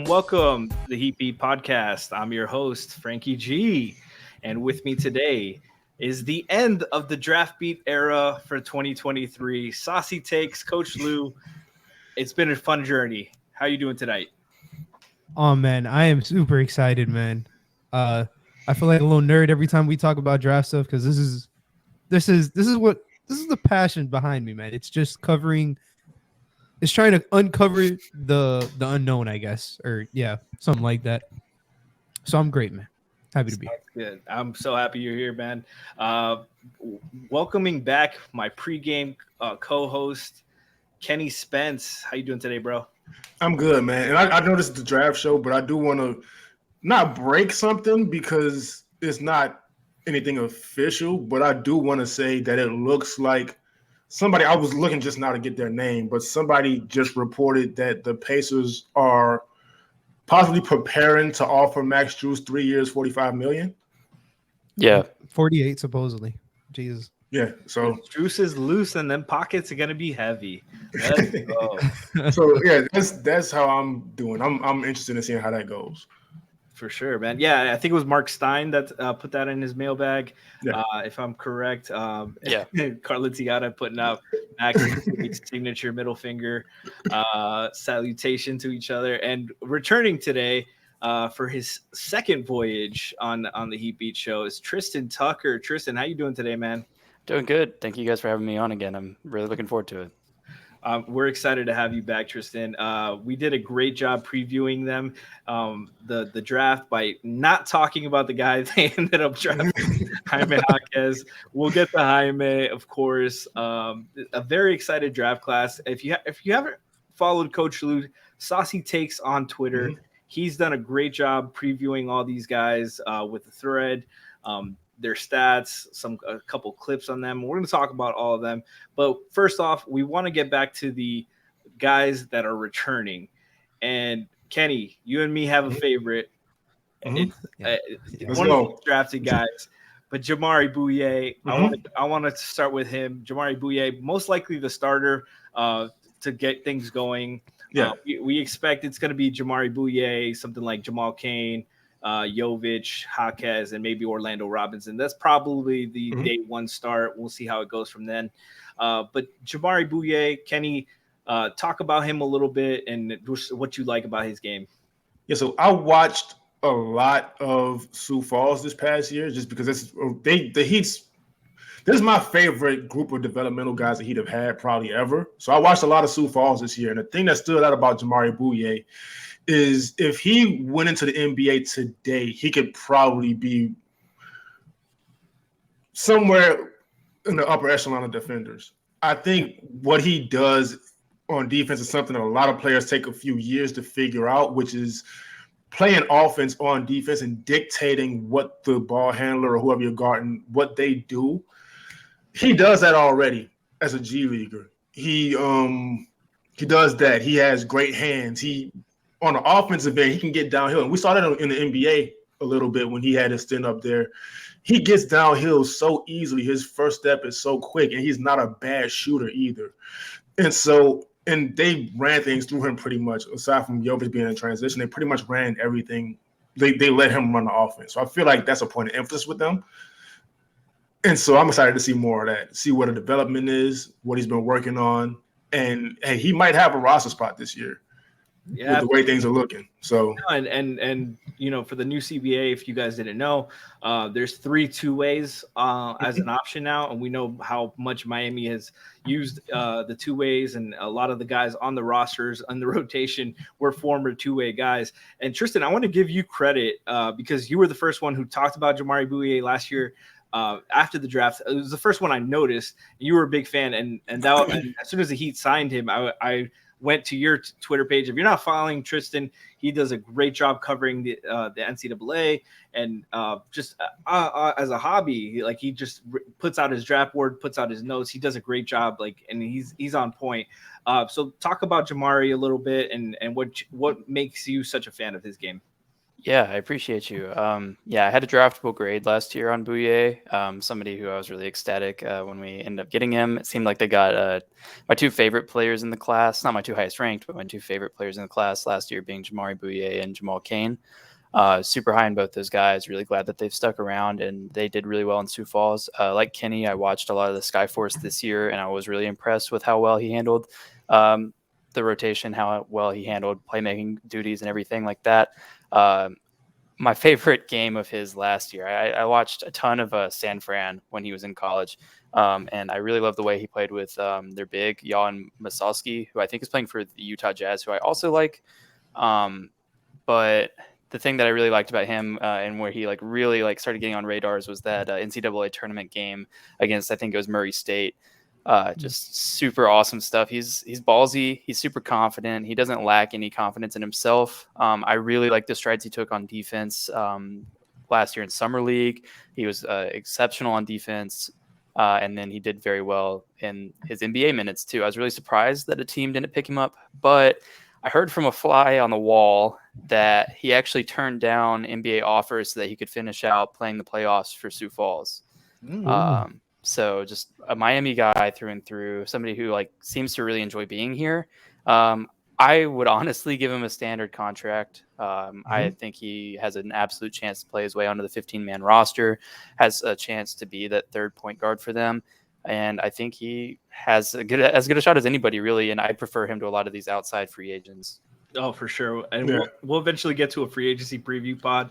Welcome to the Heat Beat Podcast. I'm your host, Franky G, and with me today is the end of the draft beat era for 2023. Saucy takes, Coach Lou. It's been a fun journey. How you doing tonight? Oh man, I am super excited, man. I feel like a little nerd every time we talk about draft stuff because this is the passion behind me, man. It's just covering. It's trying to uncover the unknown, I guess, or yeah, something like that. So I'm great, man. Happy to be here. Good. I'm so happy you're here, man. Welcoming back my pregame co-host, Kenny Spence. How you doing today, bro? I'm good, man. And I know this is the draft show, but I do want to not break something because it's not anything official, but I do want to say that it looks like somebody, I was looking just now to get their name, but somebody just reported that the Pacers are possibly preparing to offer Max Strus 3 years, $45 million. Yeah. 48 supposedly. Jesus. Yeah. So Strus is loose and then pockets are gonna be heavy. Let's go. So yeah, that's how I'm doing. I'm interested in seeing how that goes. For sure, man. Yeah, I think it was Mark Stein that put that in his mailbag, if I'm correct. Yeah. Carla Tiata putting out Max's signature middle finger salutation to each other. And returning today for his second voyage on the Heat Beat show is Tristan Tucker. Tristan, how you doing today, man? Doing good. Thank you guys for having me on again. I'm really looking forward to it. We're excited to have you back, Tristan. We did a great job previewing them, the draft, by not talking about the guy they ended up drafting, Jaime Jaquez. We'll get to Jaime, of course. A very excited draft class. If you haven't followed Coach Lou, Saucy Takes on Twitter, he's done a great job previewing all these guys with the thread. Their stats, a couple clips on them. We're going to talk about all of them. But first off, we want to get back to the guys that are returning. And Kenny, you and me have a favorite. One of the drafted guys. But Jaime Bouyea, I want to start with him. Jaime Bouyea, most likely the starter to get things going. Yeah, we expect it's going to be Jaime Bouyea, something like Cain, Jovic, Jaquez, and maybe Orlando Robinson. That's probably the day one start. We'll see how it goes from then. But Jaime Bouyea, Kenny, talk about him a little bit and what you like about his game. Yeah, so I watched a lot of Sioux Falls this past year just because the Heat's. This is my favorite group of developmental guys the Heat have had probably ever. So I watched a lot of Sioux Falls this year, and the thing that stood out about Jaime Bouyea is if he went into the NBA today, he could probably be somewhere in the upper echelon of defenders. I think what he does on defense is something that a lot of players take a few years to figure out, which is playing offense on defense and dictating what the ball handler or whoever you're guarding, what they do. He does that already as a G leaguer. He does that. He has great hands. On the offensive end, he can get downhill. And we saw that in the NBA a little bit when he had his stint up there. He gets downhill so easily. His first step is so quick, and he's not a bad shooter either. And they ran things through him pretty much. Aside from Jovic being in transition, they pretty much ran everything. They let him run the offense. So I feel like that's a point of emphasis with them. And so I'm excited to see more of that, see what the development is, what he's been working on. And, hey, he might have a roster spot this year. With the way things are looking. So and for the new CBA, if you guys didn't know, there's 3 two-ways as an option now, and we know how much Miami has used the two-ways, and a lot of the guys on the rosters on the rotation were former two-way guys. And Tristan, I want to give you credit because you were the first one who talked about Jaime Bouyea last year. After the draft, it was the first one I noticed. You were a big fan, and as soon as the Heat signed him, I went to your Twitter page. If you're not following Tristan, he does a great job covering the NCAA, and just as a hobby, like he just puts out his draft board, puts out his notes. He does a great job, like, and he's on point. So talk about Jamari a little bit, and what makes you such a fan of his game. Yeah, I appreciate you. Yeah, I had a draftable grade last year on Bouyea. Somebody who I was really ecstatic when we ended up getting him. It seemed like they got my two favorite players in the class, not my two highest ranked, but my two favorite players in the class last year being Jamari Bouyea and Jamal Cain. Super high in both those guys. Really glad that they've stuck around, and they did really well in Sioux Falls. Like Kenny, I watched a lot of the Skyforce this year, and I was really impressed with how well he handled the rotation, how well he handled playmaking duties and everything like that. My favorite game of his last year, I watched a ton of San Fran when he was in college, and I really love the way he played with their big Jan Masowski, who I think is playing for the Utah Jazz, who I also like. But the thing that I really liked about him and where he really started getting on radars was that NCAA tournament game against, I think it was Murray State. Just super awesome stuff. He's ballsy. He's super confident. He doesn't lack any confidence in himself. I really like the strides he took on defense last year in summer league. He was exceptional on defense. And then he did very well in his NBA minutes too. I was really surprised that a team didn't pick him up, but I heard from a fly on the wall that he actually turned down NBA offers so that he could finish out playing the playoffs for Sioux Falls. So just a Miami guy through and through, somebody who seems to really enjoy being here. I would honestly give him a standard contract. I think he has an absolute chance to play his way onto the 15-man roster, has a chance to be that third point guard for them. And I think he has as good a shot as anybody, really. And I prefer him to a lot of these outside free agents. Oh, for sure. And we'll eventually get to a free agency preview pod,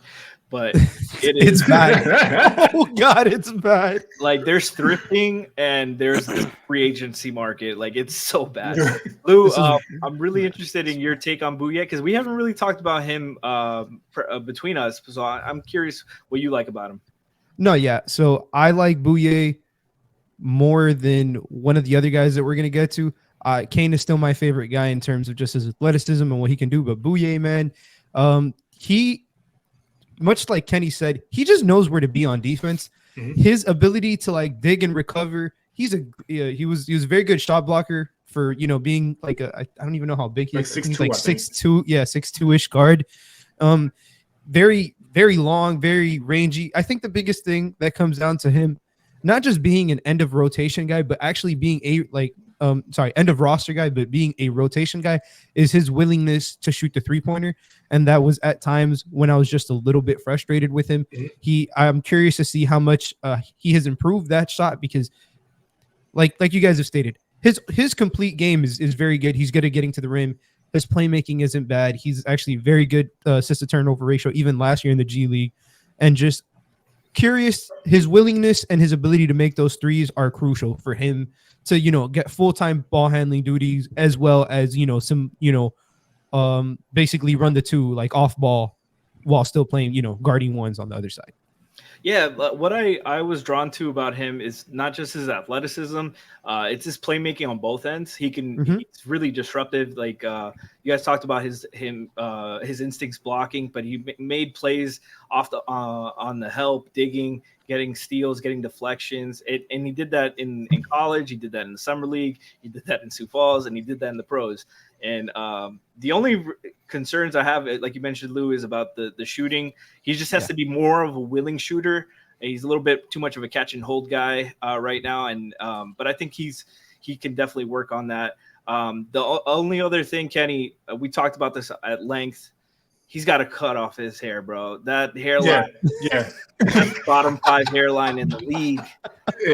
but it's bad. Oh God, it's bad. Like there's thrifting and there's the free agency market. Like it's so bad. Lou, I'm really interested in your take on Bouyea because we haven't really talked about him between us. So I'm curious what you like about him. No, yeah. So I like Bouyea more than one of the other guys that we're going to get to. Cain is still my favorite guy in terms of just his athleticism and what he can do. But Bouyea, man, he, much like Kenny said, he just knows where to be on defense. His ability to dig and recover. He was a very good shot blocker for being I don't even know how big he is. 6'2", like 6'2", 6'2" guard. Very, very long, very rangy. I think the biggest thing that comes down to him, not just being an end of rotation guy, but actually being end of roster guy, but being a rotation guy, is his willingness to shoot the 3-pointer. And that was at times when I was just a little bit frustrated with him. I'm curious to see how much he has improved that shot because like you guys have stated, his complete game is very good. He's good at getting to the rim. His playmaking isn't bad. He's actually very good assist to turnover ratio, even last year in the G League. And just curious, his willingness and his ability to make those threes are crucial for him to, get full-time ball handling duties as well as, some, basically run the two off ball while still playing, guarding ones on the other side. Yeah, what I was drawn to about him is not just his athleticism, it's his playmaking on both ends. He's really disruptive. Like you guys talked about his instincts blocking, but he made plays off on the help, digging, getting steals, getting deflections. And he did that in college. He did that in the summer league. He did that in Sioux Falls, and he did that in the pros. And the only concerns I have, like you mentioned, Lou, is about the shooting. He just has to be more of a willing shooter. He's a little bit too much of a catch and hold guy right now. And but I think he can definitely work on that. The only other thing, Kenny, we talked about this at length. He's got to cut off his hair, bro. That hairline, bottom 5 hairline in the league.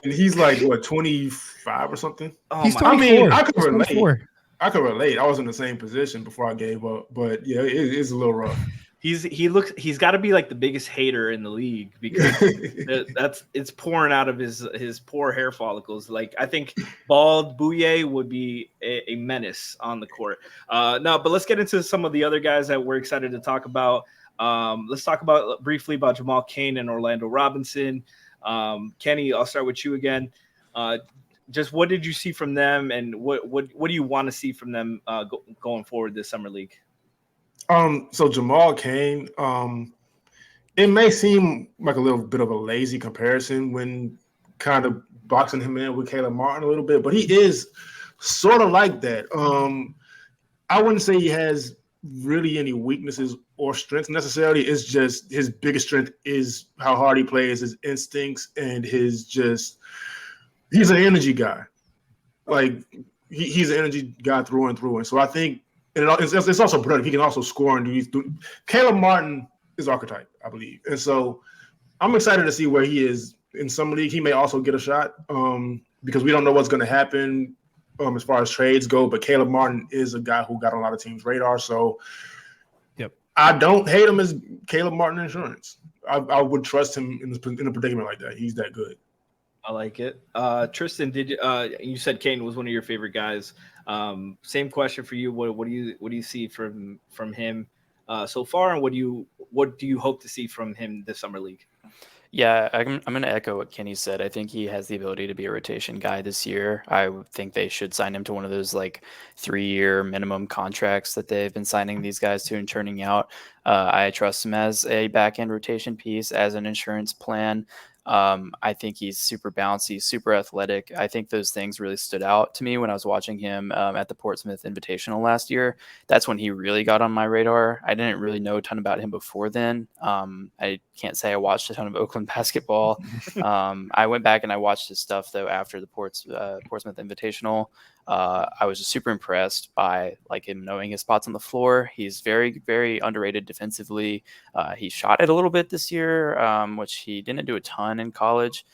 And he's like, what, 25 or something? Oh, he's 24. I could relate. I could relate. I was in the same position before I gave up, but yeah, it's a little rough. He's got to be like the biggest hater in the league because it's pouring out of his poor hair follicles. Like I think bald Bouyea would be a menace on the court. No, but let's get into some of the other guys that we're excited to talk about. Let's talk briefly about Jamal Cain and Orlando Robinson. Kenny, I'll start with you again. just what did you see from them, and what do you want to see from them going forward this summer league? So Jamal Cain, it may seem like a little bit of a lazy comparison when kind of boxing him in with Caleb Martin a little bit, but he is sort of like that. I wouldn't say he has really any weaknesses or strengths necessarily. It's just his biggest strength is how hard he plays, his instincts, and he's an energy guy. Like he's an energy guy through and through. And so I think it's also productive. He can also score and do. Caleb Martin is archetype, I believe. And so I'm excited to see where he is in summer league. He may also get a shot because we don't know what's going to happen as far as trades go. But Caleb Martin is a guy who got on a lot of teams' radar. So I don't hate him as Caleb Martin insurance. I would trust him in a predicament like that. He's that good. I like it. Tristan, you said Cain was one of your favorite guys. Same question for you. What do you see from him so far, and what do you hope to see from him this summer league? Yeah, I'm going to echo what Kenny said. I think he has the ability to be a rotation guy this year. I think they should sign him to one of those like 3-year minimum contracts that they've been signing these guys to and churning out. I trust him as a back end rotation piece, as an insurance plan. I think he's super bouncy, super athletic. I think those things really stood out to me when I was watching him at the Portsmouth Invitational last year. That's when he really got on my radar. I didn't really know a ton about him before then. I can't say I watched a ton of Oakland basketball. I went back and I watched his stuff though after the Portsmouth Invitational. I was just super impressed by like him knowing his spots on the floor. He's very, very underrated defensively. He shot it a little bit this year, which he didn't do a ton in college.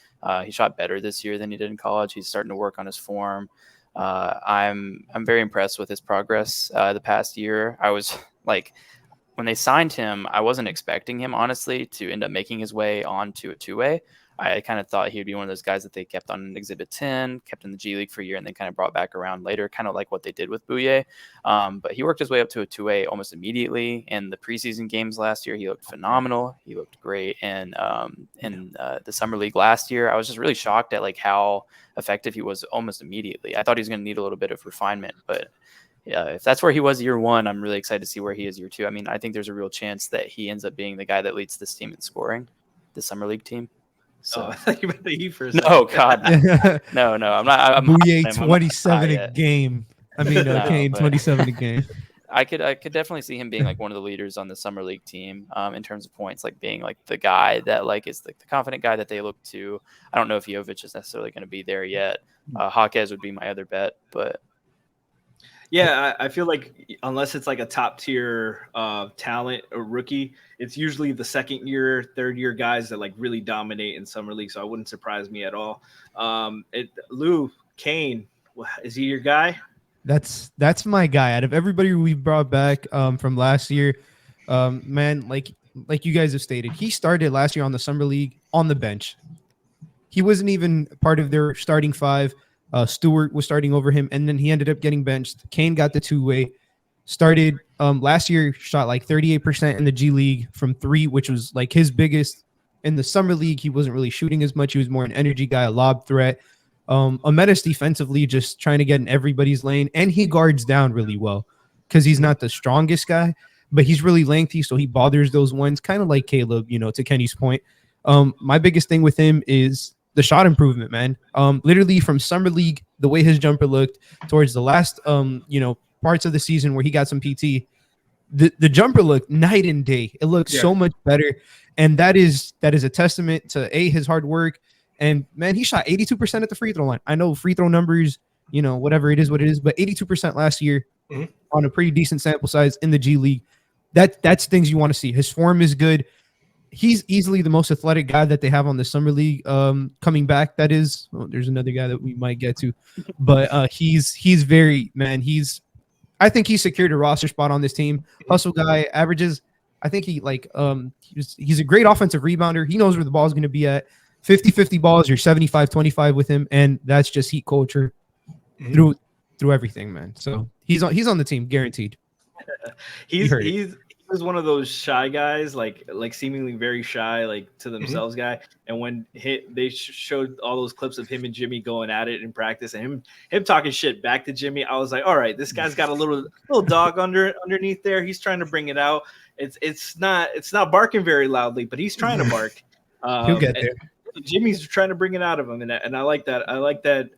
He shot better this year than he did in college. He's starting to work on his form. I'm very impressed with his progress the past year. I was like, when they signed him, I wasn't expecting him, honestly, to end up making his way onto a two-way. I kind of thought he would be one of those guys that they kept on Exhibit 10, kept in the G League for a year, and then kind of brought back around later, kind of like what they did with Bouyea. But he worked his way up to a 2A almost immediately. In the preseason games last year, he looked phenomenal. He looked great. And in the summer league last year, I was just really shocked at like how effective he was almost immediately. I thought he was going to need a little bit of refinement, but yeah, if that's where he was year one, I'm really excited to see where he is year two. I mean, I think there's a real chance that he ends up being the guy that leads this team in scoring, the summer league team. So I thought you meant the Heat for a second. No, God, no. I'm not. Bouyea 27 a game. I mean, Cain 27 a game. I could definitely see him being like one of the leaders on the summer league team in terms of points, like being like the guy that like is like the confident guy that they look to. I don't know if Jovic is necessarily going to be there yet. Jaquez would be my other bet, but. Yeah, I feel like unless it's like a top tier talent or rookie, it's usually the second year, third year guys that like really dominate in summer league. So it wouldn't surprise me at all. Cain, is he your guy? That's my guy. Out of everybody we brought back from last year, man, like you guys have stated, he started last year on the summer league on the bench. He wasn't even part of their starting five. Stewart was starting over him, and then he ended up getting benched. Cain got the two-way. Started last year, shot like 38% in the G League from three, which was like his biggest. In the summer league, he wasn't really shooting as much. He was more an energy guy, a lob threat. A menace defensively, just trying to get in everybody's lane, and he guards down really well because he's not the strongest guy, but he's really lengthy, so he bothers those ones, kind of like Caleb, to Kenny's point. My biggest thing with him is the shot improvement, man. Literally from summer league, the way his jumper looked towards the last, parts of the season where he got some PT, the jumper looked night and day. It looked so much better. And that is a testament to his hard work. And man, he shot 82% at the free throw line. I know free throw numbers, whatever it is, what it is, but 82% last year on a pretty decent sample size in the G League. That's things you want to see. His form is good. He's easily the most athletic guy that they have on the summer league coming back. That is, there's another guy that we might get to, but he's very, man, I think he secured a roster spot on this team. Hustle guy, averages. I think he's a great offensive rebounder. He knows where the ball is going to be at. 50-50 balls, you're 75-25 with him, and that's just Heat culture through everything, man. So he's on the team, guaranteed. He's is one of those shy guys, like seemingly very shy, like to themselves guy. And when they showed all those clips of him and Jimmy going at it in practice, and him talking shit back to Jimmy, I was like, all right, this guy's got a little dog underneath there. He's trying to bring it out. It's not barking very loudly, but he's trying to bark. He'll get there. Jimmy's trying to bring it out of him, and I like that. I like that.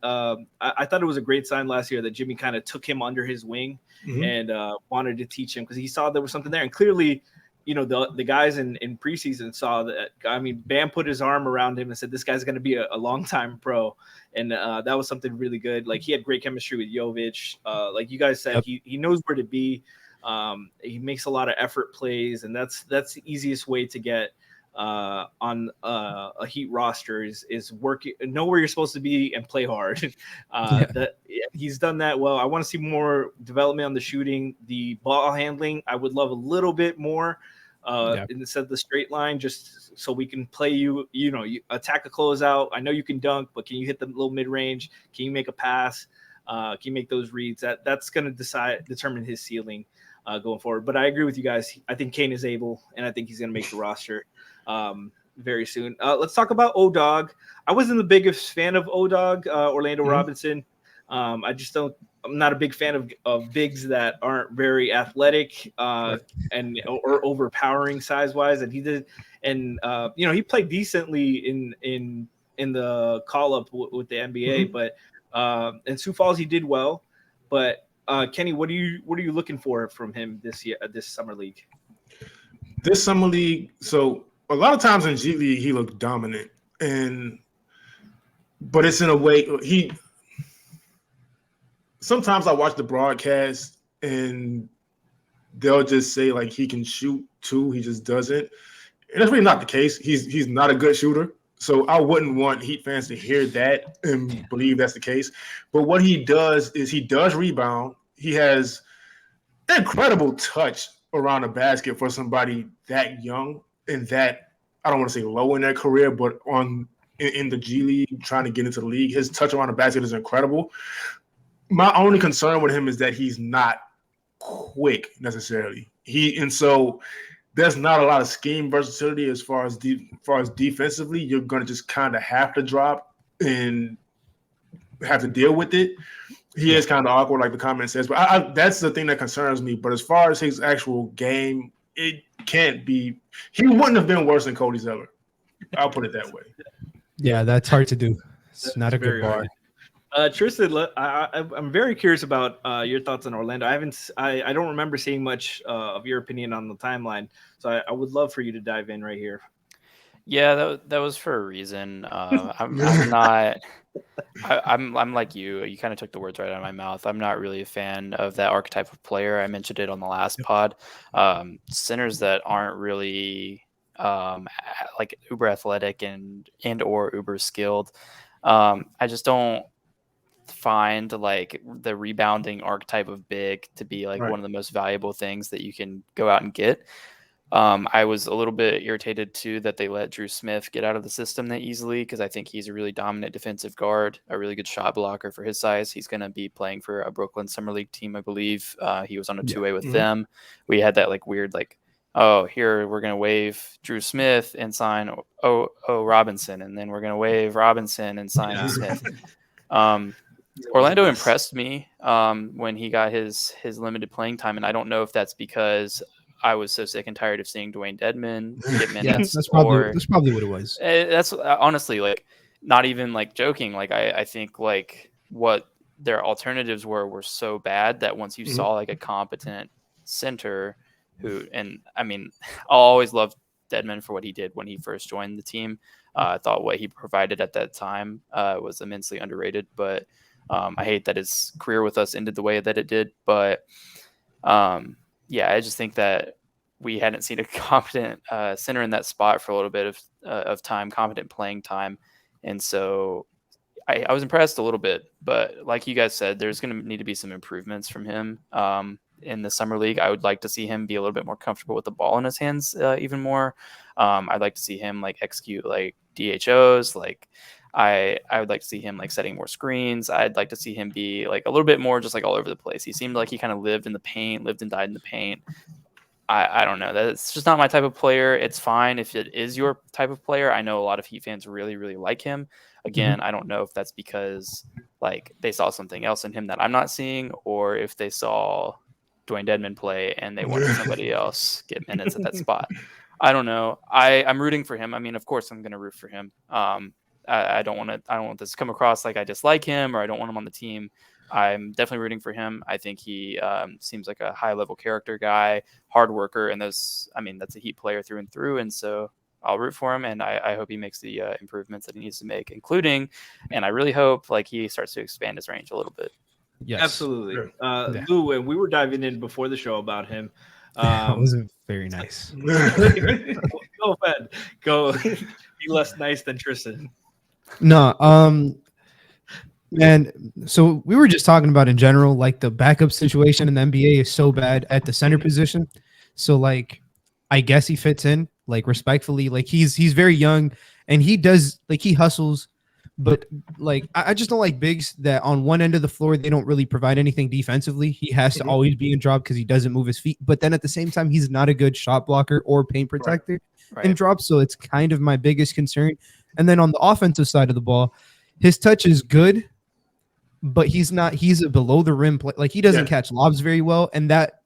I thought it was a great sign last year that Jimmy kind of took him under his wing and wanted to teach him because he saw there was something there. And clearly, the guys in preseason saw that. I mean, Bam put his arm around him and said, "This guy's going to be a long-time pro," and that was something really good. Like he had great chemistry with Jovic. Like you guys said, he knows where to be. He makes a lot of effort plays, and that's the easiest way to get on a Heat roster is work, know where you're supposed to be and play hard. That he's done that well. I want to see more development on the shooting, the ball handling. I would love a little bit more instead of the straight line, just so we can play you attack a closeout. I know you can dunk, but can you hit the little mid range? Can you make a pass? Can you make those reads? That's going to determine his ceiling going forward. But I agree with you guys. I think Cain is able, and I think he's going to make the roster very soon. Let's talk about O-Dog. I wasn't the biggest fan of O-Dog, Orlando Robinson. I'm not a big fan of bigs that aren't very athletic and or overpowering size wise. And he did, and he played decently in the call up with the NBA, but in Sioux Falls he did well. But Kenny, what are you looking for from him this summer league? This summer league, so a lot of times in G League he looked dominant, but it's in a way sometimes I watch the broadcast and they'll just say like he can shoot too, he just doesn't. And that's really not the case. He's not a good shooter. So I wouldn't want Heat fans to hear that and believe that's the case. But what he does is he does rebound. He has incredible touch around the basket for somebody that young and that, I don't want to say low in their career, but in the G League, trying to get into the league, his touch around the basket is incredible. My only concern with him is that he's not quick necessarily. And so there's not a lot of scheme versatility as far as defensively. You're going to just kind of have to drop and have to deal with it. He is kind of awkward, like the comment says, but that's the thing that concerns me. But as far as his actual game, it can't be. He wouldn't have been worse than Cody Zeller. I'll put it that way. Yeah, that's hard to do. It's not a good bar. Tristan, I'm very curious about your thoughts on Orlando. I don't remember seeing much of your opinion on the timeline, so I would love for you to dive in right here. Yeah, that was for a reason. I'm not. I'm like you. You kind of took the words right out of my mouth. I'm not really a fan of that archetype of player. I mentioned it on the last pod. Centers that aren't really like uber athletic and or uber skilled. I just don't find like the rebounding archetype of big to be like one of the most valuable things that you can go out and get. I was a little bit irritated too that they let Drew Smith get out of the system that easily, because I think he's a really dominant defensive guard, a really good shot blocker for his size. He's going to be playing for a Brooklyn Summer League team, I believe. He was on a two-way with them. We had that like weird here we're going to waive Drew Smith and sign Robinson, and then we're going to waive Robinson and sign Smith. Orlando impressed me when he got his limited playing time, and I don't know if that's because I was so sick and tired of seeing Dwayne Dedmon get minutes. That's probably what it was. That's honestly like not even like joking. Like I think like what their alternatives were so bad that once you saw like a competent center and I mean, I'll always love Dedmon for what he did when he first joined the team. I thought what he provided at that time was immensely underrated, but I hate that his career with us ended the way that it did. But yeah, I just think that we hadn't seen a competent center in that spot for a little bit of time, competent playing time. And so I was impressed a little bit. But like you guys said, there's going to need to be some improvements from him in the summer league. I would like to see him be a little bit more comfortable with the ball in his hands even more. I'd like to see him like execute like DHOs. Like I would like to see him like setting more screens. I'd like to see him be like a little bit more just like all over the place. He seemed like he kind of lived in the paint, lived and died in the paint. I don't know. That's just not my type of player. It's fine if it is your type of player. I know a lot of Heat fans really, really like him. Again, I don't know if that's because like they saw something else in him that I'm not seeing, or if they saw Dwayne Dedmon play and they wanted somebody else get minutes at that spot. I don't know. I'm rooting for him. I mean, of course, I'm going to root for him. I don't want this to come across like I dislike him or I don't want him on the team. I'm definitely rooting for him. I think he seems like a high-level character guy, hard worker, and that's a Heat player through and through. And so I'll root for him, and I hope he makes the improvements that he needs to make, including, and I really hope like he starts to expand his range a little bit. Yes, absolutely. Lou, and we were diving in before the show about him. That wasn't very nice. Go ahead. Go be less nice than Tristan. No, man. So we were just talking about in general, like the backup situation in the NBA is so bad at the center position. So like, I guess he fits in, like respectfully, like he's very young and he does like he hustles, but like I just don't like bigs that on one end of the floor they don't really provide anything defensively. He has to always be in drop because he doesn't move his feet, but then at the same time he's not a good shot blocker or paint protector in drop. So it's kind of my biggest concern. And then on the offensive side of the ball, his touch is good, but he's a below the rim play. Like he doesn't catch lobs very well. And that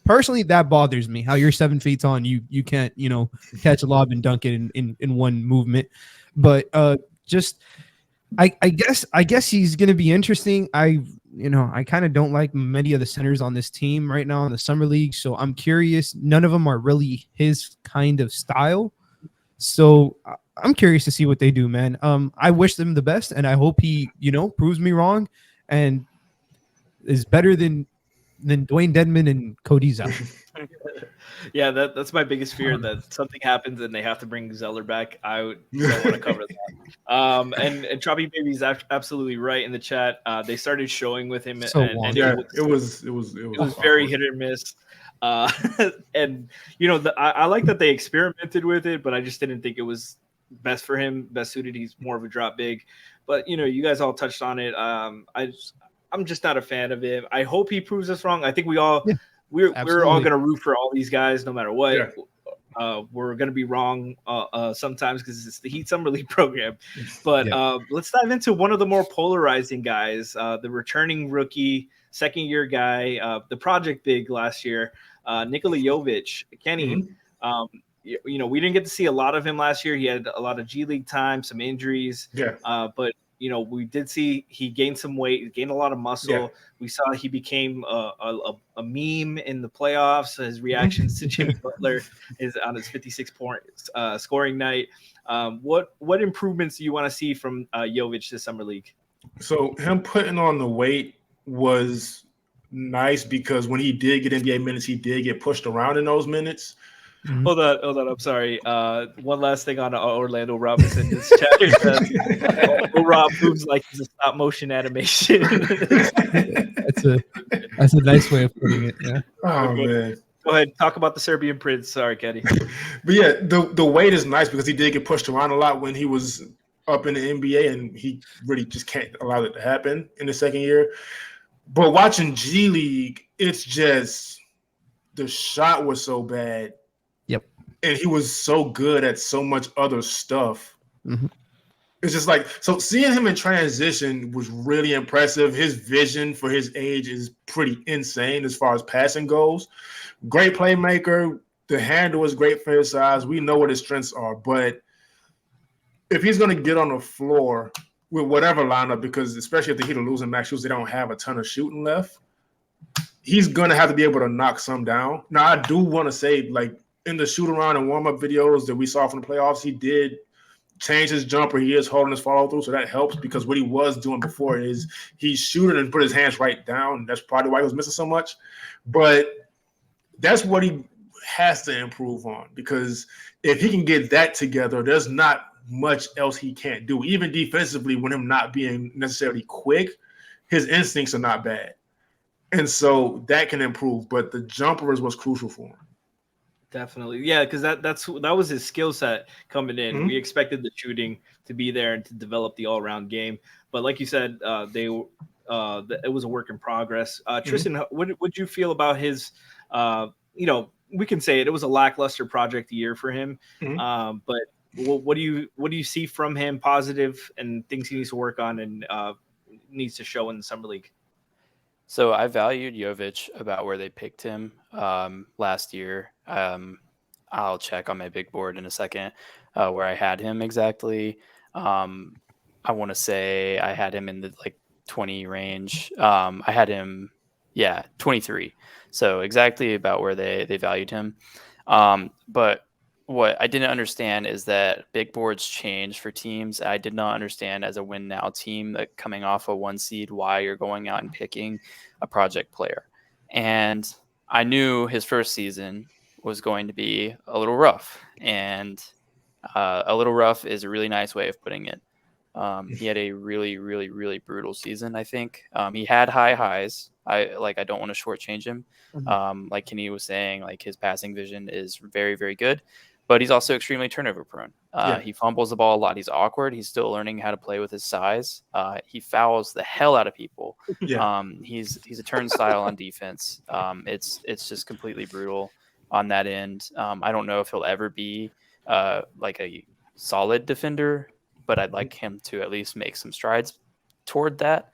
personally, that bothers me how you're 7 feet tall and you can't, catch a lob and dunk it in one movement. But I guess he's going to be interesting. I kind of don't like many of the centers on this team right now in the summer league. So I'm curious. None of them are really his kind of style. So I'm curious to see what they do, man. I wish them the best, and I hope he, proves me wrong and is better than Dwayne Dedmon and Cody Zeller. Yeah, that's my biggest fear, that something happens and they have to bring Zeller back. I don't want to cover that. And Choppy Baby's absolutely right in the chat. They started showing with him, and it was very hit or miss. And I like that they experimented with it, but I just didn't think it was best for him, best suited. He's more of a drop big, but you guys all touched on it. I'm just not a fan of it. I hope he proves us wrong. I think we're all going to root for all these guys no matter what. Yeah. We're going to be wrong sometimes because it's the Heat Summer League program. But let's dive into one of the more polarizing guys, the returning rookie, second-year guy, the project big last year, Nikola Jovic. Kenny, we didn't get to see a lot of him last year. He had a lot of G League time, some injuries. But we did see he gained some weight, he gained a lot of muscle. Yeah. We saw he became a meme in the playoffs. His reactions to Jimmy Butler is on his 56-point scoring night. What improvements do you want to see from Jovic this summer league? So him putting on the weight was nice because when he did get NBA minutes, he did get pushed around in those minutes. Mm-hmm. Hold on. I'm sorry. One last thing on Orlando Robinson. This chat says Rob moves like he's a stop motion animation. That's a nice way of putting it. Yeah. Oh man. Go ahead. Talk about the Serbian Prince. Sorry, Kenny. But yeah, the weight is nice because he did get pushed around a lot when he was up in the NBA, and he really just can't allow it to happen in the second year. But watching G League, it's just the shot was so bad. And he was so good at so much other stuff. Mm-hmm. It's just like, so seeing him in transition was really impressive. His vision for his age is pretty insane as far as passing goes. Great playmaker. The handle is great for his size. We know what his strengths are. But if he's going to get on the floor with whatever lineup, because especially if the Heat are losing Max Hughes, they don't have a ton of shooting left, he's going to have to be able to knock some down. Now, I do want to say, like, in the shoot-around and warm-up videos that we saw from the playoffs, he did change his jumper. He is holding his follow-through, so that helps because what he was doing before is he's shooting and put his hands right down. And that's probably why he was missing so much. But that's what he has to improve on, because if he can get that together, there's not much else he can't do. Even defensively, when him not being necessarily quick, his instincts are not bad. And so that can improve. But the jumper is what's crucial for him. Definitely. Yeah, because that was his skill set coming in. Mm-hmm. We expected the shooting to be there and to develop the all-around game. But like you said, it was a work in progress. Tristan, what would you feel about his we can say it was a lackluster project year for him. Mhm. But what do you see from him positive and things he needs to work on and needs to show in the summer league? So I valued Jovic about where they picked him last year. I'll check on my big board in a second where I had him exactly. I want to say I had him in the 20 range. I had him, 23. So exactly about where they valued him. But what I didn't understand is that big boards change for teams. I did not understand as a win now team that coming off a 1 seed why you're going out and picking a project player. And I knew his first season was going to be a little rough, and a little rough is a really nice way of putting it. He had a really, really, really brutal season. I think he had high highs. I don't want to shortchange him. Like Kenny was saying, like his passing vision is very, very good, but he's also extremely turnover prone. He fumbles the ball a lot. He's awkward. He's still learning how to play with his size. He fouls the hell out of people. He's a turnstile on defense. It's just completely brutal on that end. I don't know if he'll ever be like a solid defender, but I'd like him to at least make some strides toward that.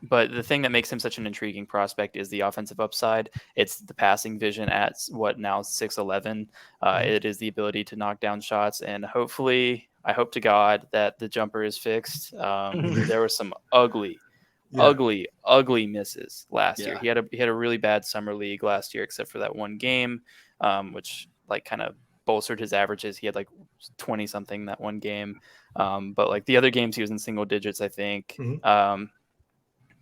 But the thing that makes him such an intriguing prospect is the offensive upside. It's the passing vision at what now 6'11". It is the ability to knock down shots, and hopefully, I hope to God that the jumper is fixed. There were some ugly misses last year. He had a really bad summer league last year, except for that one game, which kind of bolstered his averages. He had 20 something that one game. But the other games he was in single digits, I think.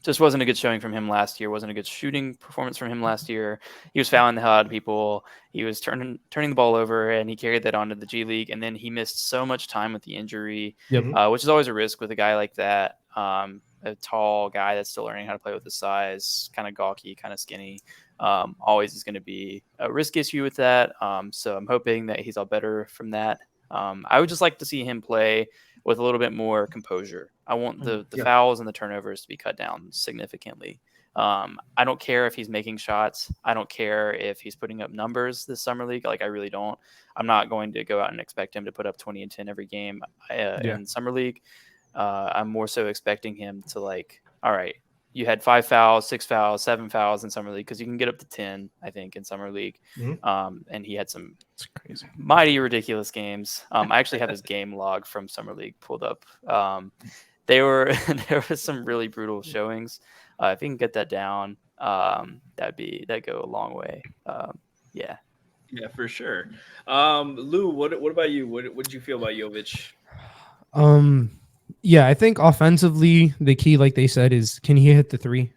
Just wasn't a good showing from him last year. Wasn't a good shooting performance from him last year. He was fouling the hell out of people. He was turning the ball over, and he carried that onto the G League. And then he missed so much time with the injury, which is always a risk with a guy like that. A tall guy that's still learning how to play with his size, kind of gawky, kind of skinny. Always is going to be a risk issue with that. So I'm hoping that he's all better from that. I would just like to see him play with a little bit more composure. I want the fouls and the turnovers to be cut down significantly. I don't care if he's making shots. I don't care if he's putting up numbers this summer league. I really don't. I'm not going to go out and expect him to put up 20 and 10 every game in summer league. I'm more so expecting him to all right, you had 5 fouls, 6 fouls, 7 fouls in summer league, because you can get up to 10, I think, in summer league. And he had some mighty ridiculous games. I actually have his game log from summer league pulled up. There were some really brutal showings. If you can get that down, that'd go a long way. Yeah, for sure. Lou, what about you? What did you feel about Jovic? Yeah, I think offensively, the key, like they said, is can he hit the three?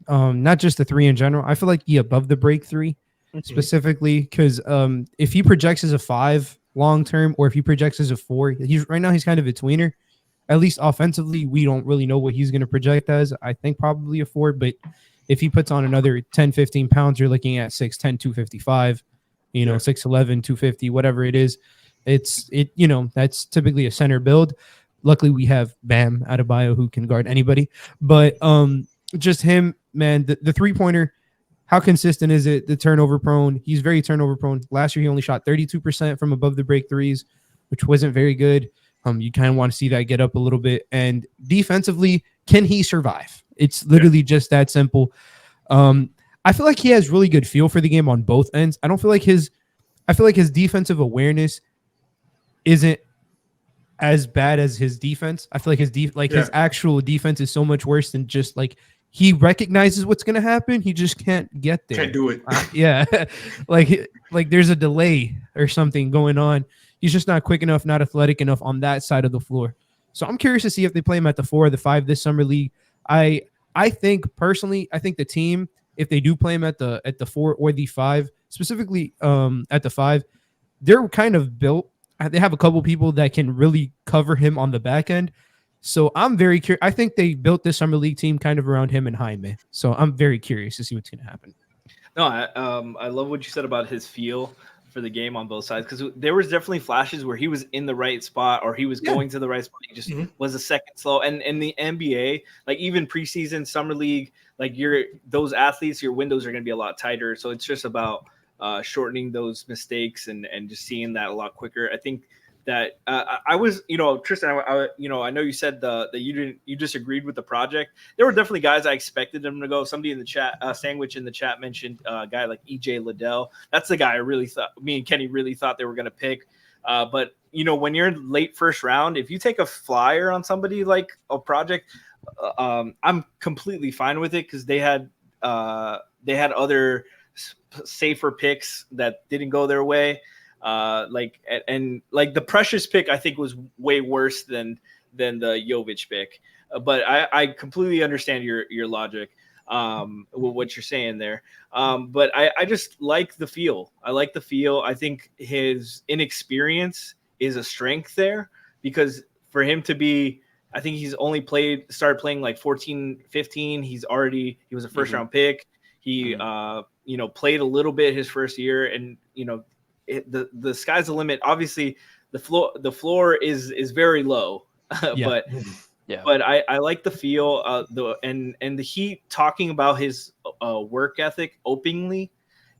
Not just the three in general. I feel like he above the break three specifically, because if he projects as a 5 long term, or if he projects as a 4, right now he's kind of a tweener. At least offensively, we don't really know what he's going to project as. I think probably a 4, but if he puts on another 10, 15 pounds, you're looking at 6'10", 255, 6'11", 250, whatever it is. That's typically a center build. Luckily, we have Bam Adebayo who can guard anybody. But just him, man, the 3-pointer, how consistent is it? The turnover prone. He's very turnover prone. Last year, he only shot 32% from above the break threes, which wasn't very good. You kind of want to see that get up a little bit. And defensively, can he survive? It's literally just that simple. I feel like he has really good feel for the game on both ends. I feel like his defensive awareness isn't as bad as his defense. I feel like his actual defense is so much worse than just he recognizes what's going to happen. He just can't get there. Can't do it. Like there's a delay or something going on. He's just not quick enough, not athletic enough on that side of the floor. So I'm curious to see if they play him at the 4 or the 5 this summer league. I think personally, the team, if they do play him at the 4 or the 5, specifically at the 5, they're kind of built. They have a couple people that can really cover him on the back end. So I'm very curious. I think they built this summer league team kind of around him and Jaime. So I'm very curious to see what's going to happen. No, I love what you said about his feel for the game on both sides, because there was definitely flashes where he was in the right spot or he was going to the right spot. He just was a second slow. And in the NBA, like even preseason, summer league, like those athletes, your windows are going to be a lot tighter. So it's just about shortening those mistakes and just seeing that a lot quicker. I think that I was, Tristan, I know you said that you disagreed with the project. There were definitely guys I expected them to go. Somebody in the chat, Sandwich in the chat, mentioned a guy like EJ Liddell. That's the guy I really thought, me and Kenny really thought they were going to pick. But when you're in late first round, if you take a flyer on somebody like a project, I'm completely fine with it, because they had other safer picks that didn't go their way. Like the Precious pick, I think, was way worse than the Jovic pick. But I completely understand your logic, what you're saying there. But I just like the feel. I like the feel. I think his inexperience is a strength there, because for him to be, I think he's only started playing like 14, 15. He was a first round pick. He, played a little bit his first year, and, the sky's the limit. Obviously the floor is very low, but I like the feel, and the Heat talking about his work ethic openly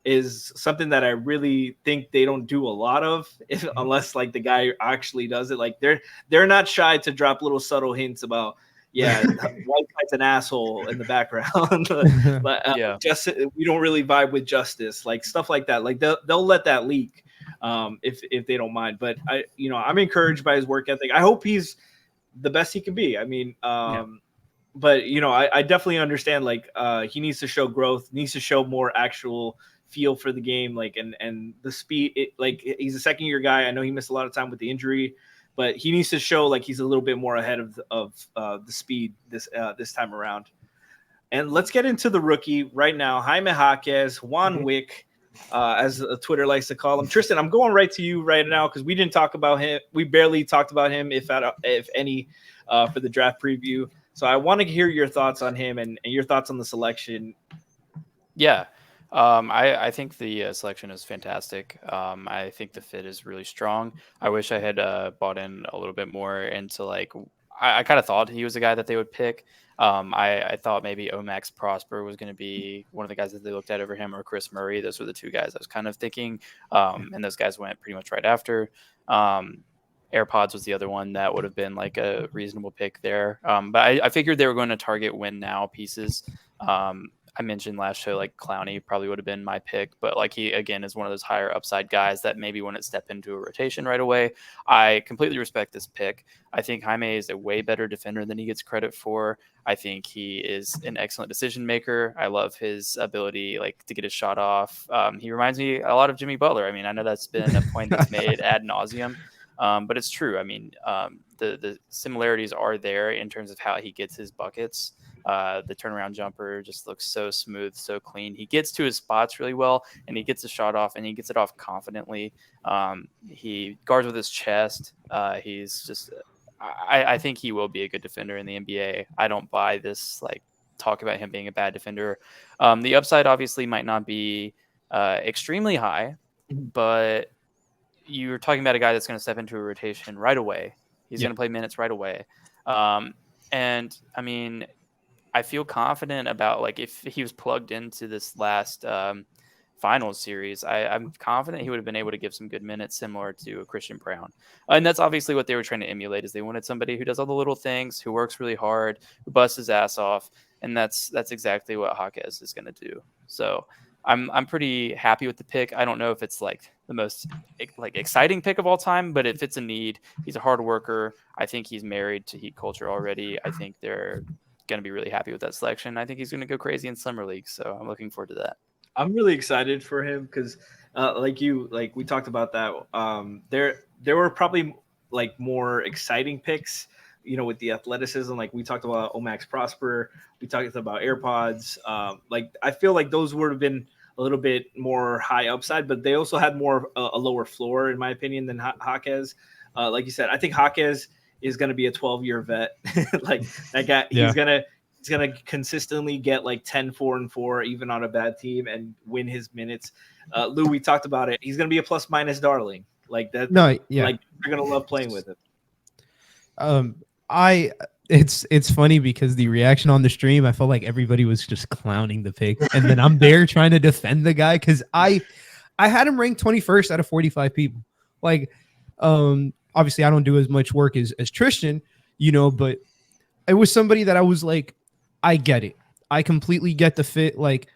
is something that I really think they don't do a lot of, unless like the guy actually does it. Like they're not shy to drop little subtle hints about, white guy's an asshole in the background. But we don't really vibe with Justice, like stuff like that. Like they'll let that leak if they don't mind. But I'm encouraged by his work ethic. I hope he's the best he can be. I mean, but I definitely understand, like he needs to show growth, needs to show more actual feel for the game, like and the speed. Like he's a second year guy. I know he missed a lot of time with the injury, but he needs to show like he's a little bit more ahead of the speed this time around. And let's get into the rookie right now, Jaime Jaquez, Juan Wick, as Twitter likes to call him. Tristan, I'm going right to you right now, because we didn't talk about him. We barely talked about him, if any, for the draft preview. So I want to hear your thoughts on him and your thoughts on the selection. Yeah. I think the selection is fantastic. I think the fit is really strong. I wish I had bought in a little bit more into like, I kind of thought he was the guy that they would pick. I thought maybe Omax Prosper was going to be one of the guys that they looked at over him, or Chris Murray. Those were the two guys I was kind of thinking. And those guys went pretty much right after. AirPods was the other one that would have been like a reasonable pick there. But I figured they were going to target win now pieces. I mentioned last show, like Clowney probably would have been my pick, but like he, again, is one of those higher upside guys that maybe wouldn't step into a rotation right away. I completely respect this pick. I think Jaime is a way better defender than he gets credit for. I think he is an excellent decision maker. I love his ability, like, to get his shot off. He reminds me a lot of Jimmy Butler. I mean, I know that's been a point that's made ad nauseum, but it's true. I mean, the similarities are there in terms of how he gets his buckets. The turnaround jumper just looks so smooth, so clean. He gets to his spots really well, and he gets a shot off, and he gets it off confidently. He guards with his chest. He's just, I think he will be a good defender in the NBA. I don't buy this like talk about him being a bad defender. The upside obviously might not be extremely high, but you're talking about a guy that's going to step into a rotation right away. He's going to play minutes right away. And I mean, I feel confident about, like, if he was plugged into this last finals series, I'm confident he would have been able to give some good minutes, similar to a Christian Brown. And that's obviously what they were trying to emulate, is they wanted somebody who does all the little things, who works really hard, who busts his ass off. And that's exactly what Jaquez is going to do. So I'm pretty happy with the pick. I don't know if it's like the most like exciting pick of all time, but if it's a need, he's a hard worker. I think he's married to Heat culture already. I think they're going to be really happy with that selection. I think he's going to go crazy in summer league, so I'm looking forward to that. I'm really excited for him because, like we talked about that. There were probably like more exciting picks, with the athleticism. Like we talked about Omax Prosper, we talked about AirPods. Like I feel like those would have been a little bit more high upside, but they also had more a lower floor, in my opinion, than Jaquez. Like you said, I think Jaquez is going to be a 12-year vet. Like that guy, He's going to consistently get like 10, 4, and 4, even on a bad team, and win his minutes. Lou, we talked about it. He's going to be a plus-minus darling. Like that. No, yeah. Like you're going to love playing with him. It's funny because the reaction on the stream, I felt like everybody was just clowning the pick, and then I'm there trying to defend the guy because I had him ranked 21st out of 45 people. Like, obviously, I don't do as much work as Tristan, but it was somebody that I was like, I get it. I completely get the fit. Like,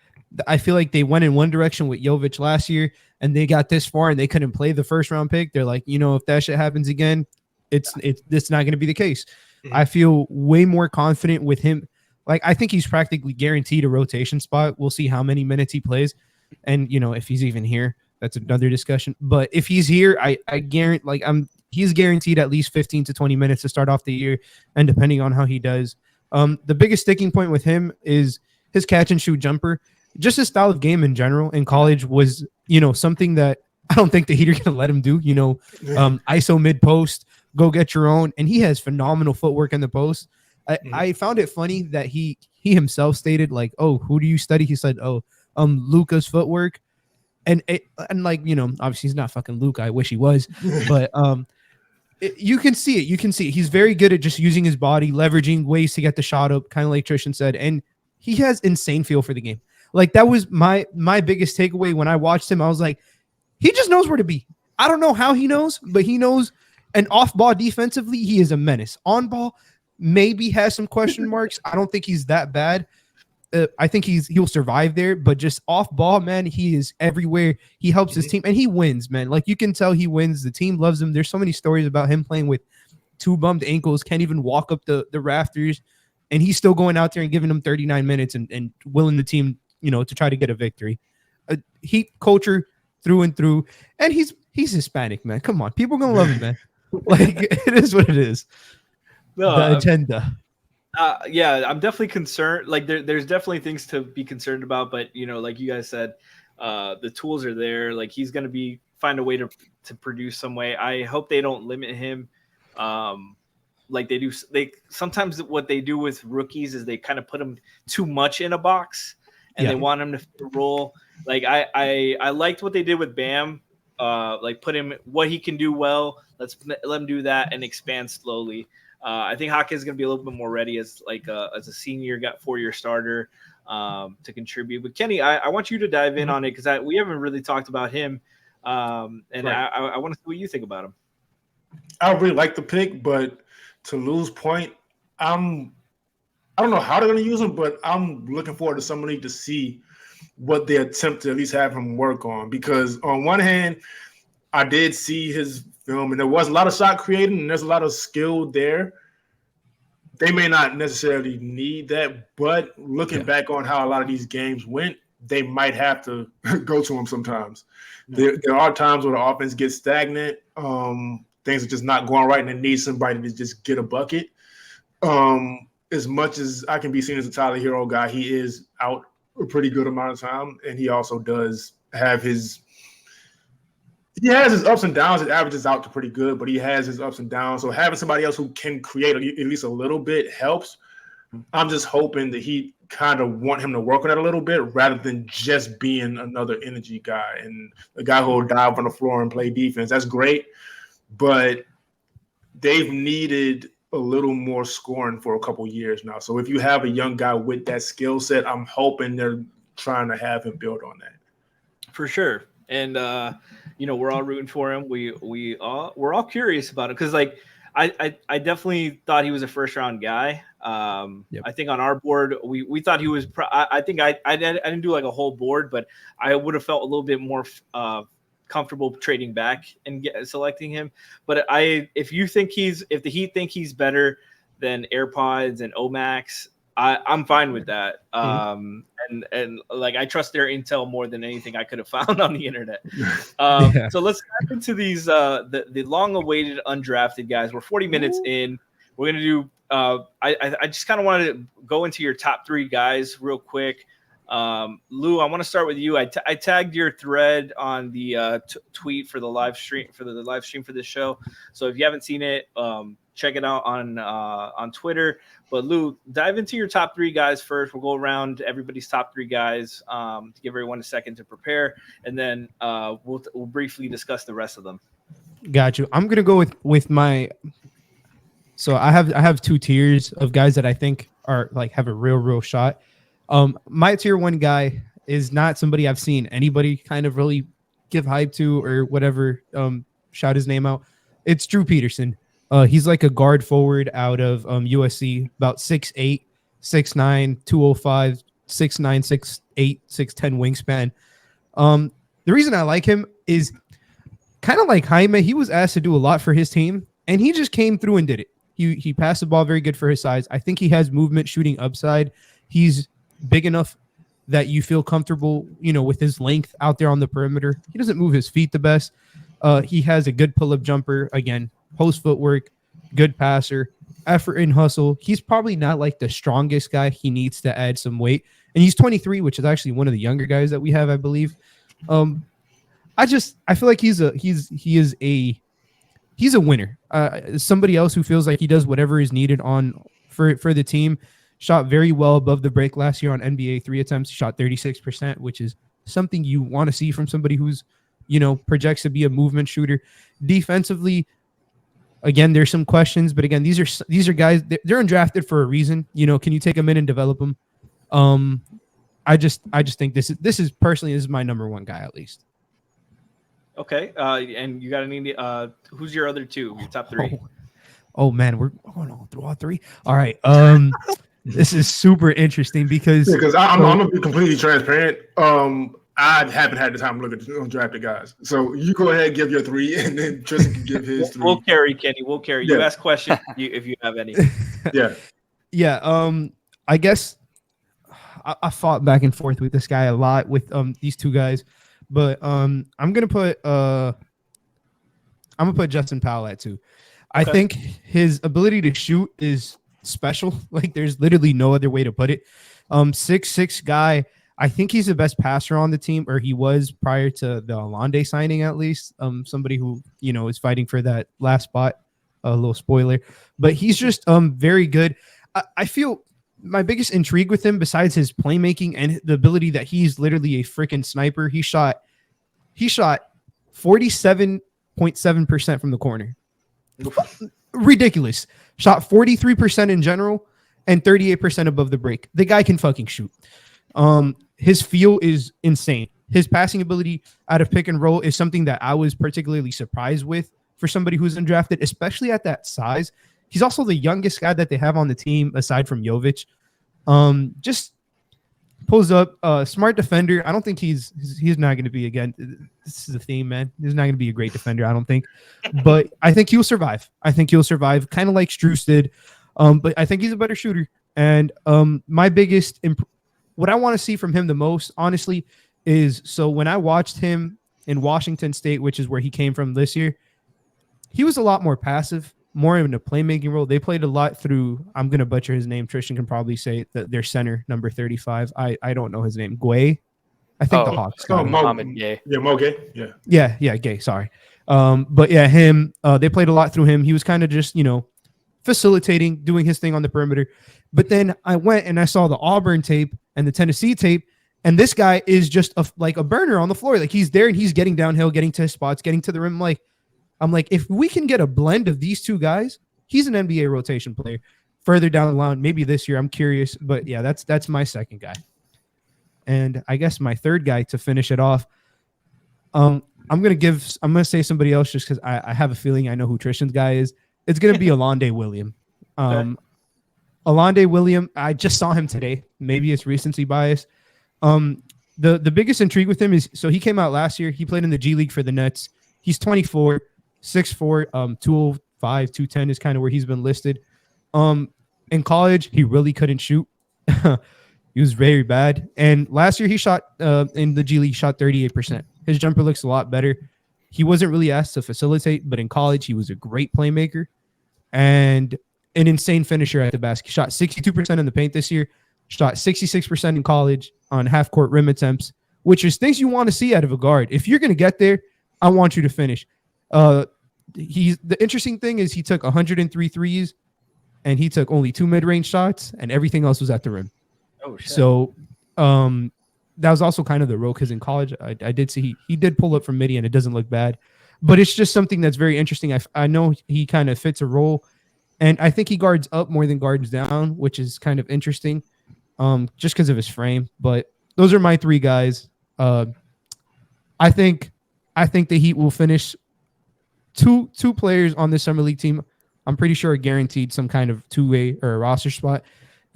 I feel like they went in one direction with Jovic last year, and they got this far, and they couldn't play the first round pick. They're like, if that shit happens again, it's not going to be the case. Mm-hmm. I feel way more confident with him. Like, I think he's practically guaranteed a rotation spot. We'll see how many minutes he plays, and if he's even here, that's another discussion. But if he's here, I guarantee, he's guaranteed at least 15 to 20 minutes to start off the year, and depending on how he does. The biggest sticking point with him is his catch and shoot jumper. Just his style of game in general in college was, something that I don't think the Heat are going to let him do. ISO mid post, go get your own, and he has phenomenal footwork in the post. I found it funny that he himself stated like, "Oh, who do you study?" He said, "Oh, Luka's footwork," and obviously he's not fucking Luka. I wish he was, but you can see it. You can see it. He's very good at just using his body, leveraging ways to get the shot up, kind of like Tristan said, and he has insane feel for the game. Like, that was my biggest takeaway when I watched him. I was like, he just knows where to be. I don't know how he knows, but he knows. And off ball defensively, he is a menace. On ball, maybe has some question marks. I don't think he's that bad. I think he'll survive there, but just off ball, man, he is everywhere. He helps his team, and he wins, man. Like, you can tell he wins. The team loves him. There's so many stories about him playing with 2 bummed ankles, can't even walk up the rafters, and he's still going out there and giving them 39 minutes and willing the team, to try to get a victory. Heat culture through and through, and he's Hispanic, man. Come on, people are gonna love him, man. Like, it is what it is. No, the agenda. Yeah, I'm definitely concerned. Like, there's definitely things to be concerned about, but like you guys said, the tools are there. Like, he's gonna find a way to produce some way. I hope they don't limit him. Like they do. Sometimes what they do with rookies is they kind of put them too much in a box, and they want him to fit the role. Like, I liked what they did with Bam. Like, put him what he can do well. Let him do that and expand slowly. I think Jaquez is going to be a little bit more ready as a senior, got 4-year starter to contribute. But Kenny, I want you to dive in on it because we haven't really talked about him, and right. I want to see what you think about him. I really like the pick, but to Lou's point, I don't know how they're going to use him, but I'm looking forward to somebody to see what they attempt to at least have him work on. Because on one hand, I did see his film, and there was a lot of shot creating, and there's a lot of skill there. They may not necessarily need that, but looking back on how a lot of these games went, they might have to go to him sometimes. There are times where the offense gets stagnant. Things are just not going right, and they need somebody to just get a bucket. As much as I can be seen as a Tyler Hero guy, he is out a pretty good amount of time, and he also does have his ups and downs. It averages out to pretty good, but he has his ups and downs. So having somebody else who can create at least a little bit helps. I'm just hoping that he kind of want him to work on that a little bit rather than just being another energy guy and a guy who will dive on the floor and play defense. That's great, but they've needed a little more scoring for a couple years now. So if you have a young guy with that skill set, I'm hoping they're trying to have him build on that. For sure. And we're all rooting for him. We're all curious about it because, like, I definitely thought he was a first round guy. I think on our board we thought he was. I think I didn't do like a whole board, but I would have felt a little bit more comfortable trading back and selecting him. But if the Heat think he's better than AirPods and Omax, I'm fine with that. And like, I trust their intel more than anything I could have found on the internet. So let's dive into these the long-awaited undrafted guys. We're 40 minutes in. We're gonna do. I just kind of wanted to go into your top 3 guys real quick. Lou, I want to start with you. I tagged your thread on the tweet for the live stream for this show. So if you haven't seen it, check it out on Twitter. But Lou, dive into your top 3 guys first. We'll go around everybody's top 3 guys to give everyone a second to prepare, and then we'll briefly discuss the rest of them. Got you. I'm gonna go with my. So I have 2 tiers of guys that I think are like have a real shot. My tier 1 guy is not somebody I've seen anybody kind of really give hype to or whatever. Shout his name out. It's Drew Peterson. He's like a guard forward out of USC, about 6'8", 6'9", 205, 6'9", 6'8", 6'10" wingspan. The reason I like him is kind of like Jaime. He was asked to do a lot for his team, and he just came through and did it. He passed the ball very good for his size. I think he has movement, shooting upside. He's big enough that you feel comfortable, with his length out there on the perimeter. He doesn't move his feet the best. He has a good pull-up jumper. Again, post footwork, good passer, effort and hustle. He's probably not like the strongest guy. He needs to add some weight. And he's 23, which is actually one of the younger guys that we have, I believe. I feel like he's a winner. Somebody else who feels like he does whatever is needed for the team. Shot very well above the break last year on NBA 3 attempts. Shot 36%, which is something you want to see from somebody who's, projects to be a movement shooter. Defensively, again, there's some questions, but again, these are guys, they're undrafted for a reason. Can you take them in and develop them? I just think this is personally, this is my number 1 guy at least. Okay. And you got any, who's your other 2, your top 3? Oh man, we're going on through all 3. All right. This is super interesting because I'm gonna be completely transparent. I haven't had the time to look at the undrafted guys. So you go ahead and give your 3, and then Tristan can give his 3. We'll carry, Kenny. We'll carry. Yeah. You ask questions if you have any. Yeah. I guess I fought back and forth with this guy a lot with these 2 guys, but I'm gonna put Justin Powell at 2. Okay. I think his ability to shoot is special. Like there's literally no other way to put it. 6'6" guy. I think he's the best passer on the team, or he was prior to the Alonde signing at least. Somebody who, is fighting for that last spot. A little spoiler. But he's just very good. I feel my biggest intrigue with him, besides his playmaking and the ability that he's literally a freaking sniper, he shot 47.7% from the corner. Ridiculous. Shot 43% in general and 38% above the break. The guy can fucking shoot. His feel is insane. His passing ability out of pick and roll is something that I was particularly surprised with for somebody who's undrafted, especially at that size. He's also the youngest guy that they have on the team aside from Jovic. Just pulls up, smart defender. I don't think he's not going to be, again, this is a theme, man. He's not going to be a great defender, I don't think. But I think he'll survive. Kind of like Strus did. But I think he's a better shooter. And my biggest what I want to see from him the most, honestly, is so when I watched him in Washington State, which is where he came from this year, he was a lot more passive, more in a playmaking role. They played a lot through, I'm going to butcher his name. Tristan can probably say that their center, number 35. I don't know his name. Guay? I think the Hawks got him. Mohamed Gay. Yeah, Mo Gay. Yeah, Gay, sorry. But yeah, him, they played a lot through him. He was kind of just, facilitating, doing his thing on the perimeter. But then I went and I saw the Auburn tape and the Tennessee tape, and this guy is just like a burner on the floor. Like he's there and he's getting downhill, getting to his spots, getting to the rim. I'm like, if we can get a blend of these 2 guys, he's an NBA rotation player. Further down the line, maybe this year, I'm curious. But yeah, that's my second guy. And I guess my third guy to finish it off, I'm gonna say somebody else just because I have a feeling I know who Tristan's guy is. It's gonna be Alonde William. Okay. Alonde William, I just saw him today. Maybe it's recency bias. The biggest intrigue with him is, so he came out last year. He played in the G League for the Nets. He's 24, 6'4", 205, 210 is kind of where he's been listed. In college, he really couldn't shoot. He was very bad. And last year he shot in the G League, shot 38%. His jumper looks a lot better. He wasn't really asked to facilitate, but in college he was a great playmaker and an insane finisher at the basket. Shot 62% in the paint this year. shot 66% in college on half court rim attempts, which is things you want to see out of a guard. If you're going to get there, I want you to finish. The interesting thing is he took 103 threes and he took only 2 mid-range shots and everything else was at the rim. Oh shit. So that was also kind of the role because in college I did see he did pull up from midi and it doesn't look bad, but it's just something that's very interesting. I know he kind of fits a role, and I think he guards up more than guards down, which is kind of interesting, just because of his frame. But those are my 3 guys. I think the Heat will finish two players on this summer league team. I'm pretty sure are guaranteed some kind of 2-way or a roster spot.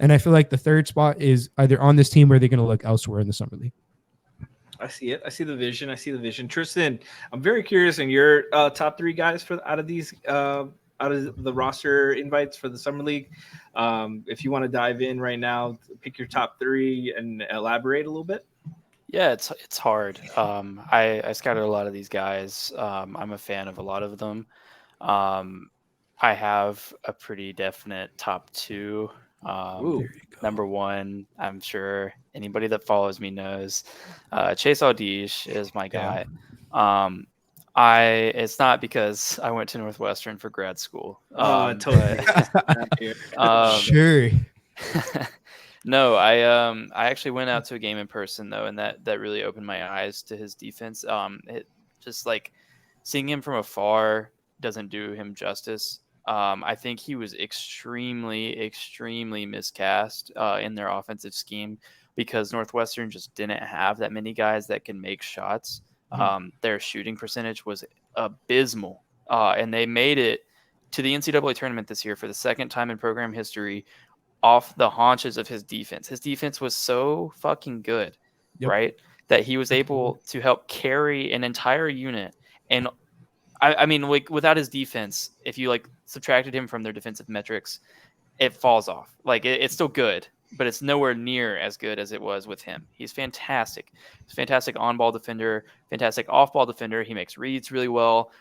And I feel like the third spot is either on this team or they're going to look elsewhere in the summer league. I see it. I see the vision. Tristan, I'm very curious in your top 3 guys out of the roster invites for the summer league. If you want to dive in right now, pick your top 3 and elaborate a little bit. Yeah, it's hard. I scouted a lot of these guys. I'm a fan of a lot of them. I have a pretty definite top 2. Number 1, I'm sure anybody that follows me knows, Chase Audige is my guy. It's not because I went to Northwestern for grad school. Totally. Sure. No, I actually went out to a game in person though, and that really opened my eyes to his defense. It just like seeing him from afar doesn't do him justice. I think he was extremely miscast in their offensive scheme because Northwestern just didn't have that many guys that can make shots. Their shooting percentage was abysmal, and they made it to the NCAA tournament this year for the second time in program history off the haunches of his defense. His defense was so fucking good, right, that he was able to help carry an entire unit. And I mean, like without his defense, if you like subtracted him from their defensive metrics, it falls off. Like it's still good, but it's nowhere near as good as it was with him. He's fantastic. He's a fantastic on-ball defender, fantastic off-ball defender. He makes reads really well.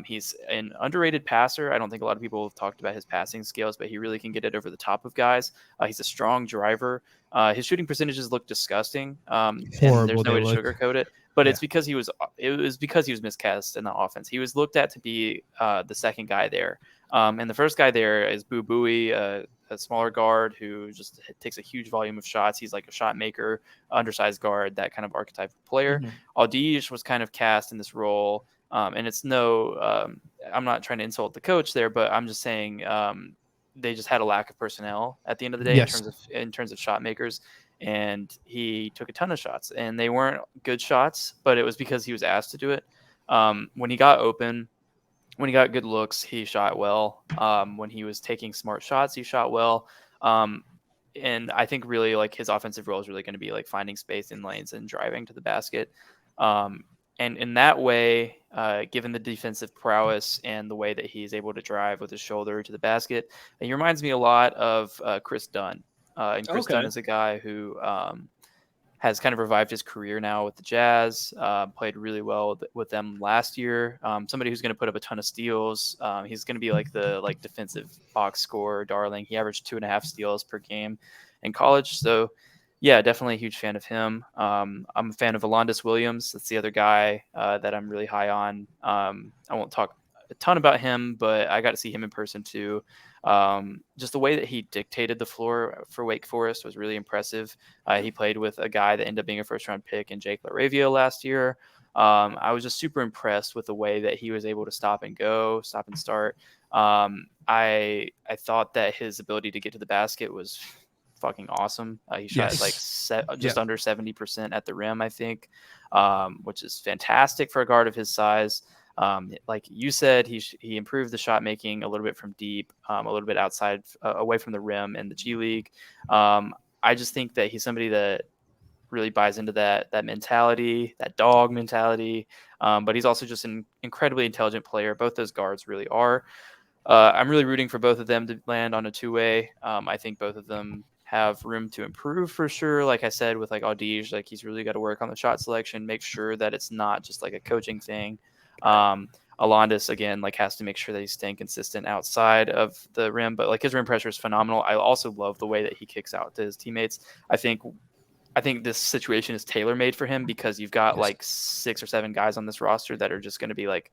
He's an underrated passer. I don't think a lot of people have talked about his passing skills, but he really can get it over the top of guys. He's a strong driver. His shooting percentages look disgusting. And there's no way to sugarcoat it. But it's because he was miscast in the offense. He was looked at to be the second guy there. And the first guy there is Bouyea, a smaller guard who just takes a huge volume of shots. He's like a shot maker, undersized guard, that kind of archetype player. Audige was kind of cast in this role. And it's I'm not trying to insult the coach there, but I'm just saying they just had a lack of personnel at the end of the day in terms of shot makers. And he took a ton of shots, and they weren't good shots, but it was because he was asked to do it. When he got open, when he got good looks, he shot well. When he was taking smart shots, he shot well. And I think really like his offensive role is really going to be like finding space in lanes and driving to the basket. And in that way, given the defensive prowess and the way that he's able to drive with his shoulder to the basket, he reminds me a lot of Chris Dunn. And Chris Dunn is a guy who has kind of revived his career now with the Jazz, played really well with them last year. Somebody who's going to put up a ton of steals. He's going to be like the defensive box scorer darling. He averaged 2.5 steals per game in college. So yeah, definitely a huge fan of him. I'm a fan of Alondas Williams. That's the other guy that I'm really high on. I won't talk a ton about him, but I got to see him in person too. Just the way that he dictated the floor for Wake Forest was really impressive. He played with a guy that ended up being a first-round pick in Jake LaRavia last year. I was just super impressed with the way that he was able to stop and start. I thought that his ability to get to the basket was fucking awesome. He shot just under 70% at the rim, I think, which is fantastic for a guard of his size. Like you said, he improved the shot making a little bit from deep, a little bit outside, away from the rim in the G League. I just think that he's somebody that really buys into that mentality, that dog mentality. But he's also just an incredibly intelligent player. Both those guards really are. I'm really rooting for both of them to land on a 2-way. I think both of them have room to improve for sure. Like I said, with like Audige, like he's really got to work on the shot selection, make sure that it's not just like a coaching thing. Alondas, again, like has to make sure that he's staying consistent outside of the rim, but like his rim pressure is phenomenal. I also love the way that he kicks out to his teammates. I think this situation is tailor-made for him because you've got like 6 or 7 guys on this roster that are just going to be like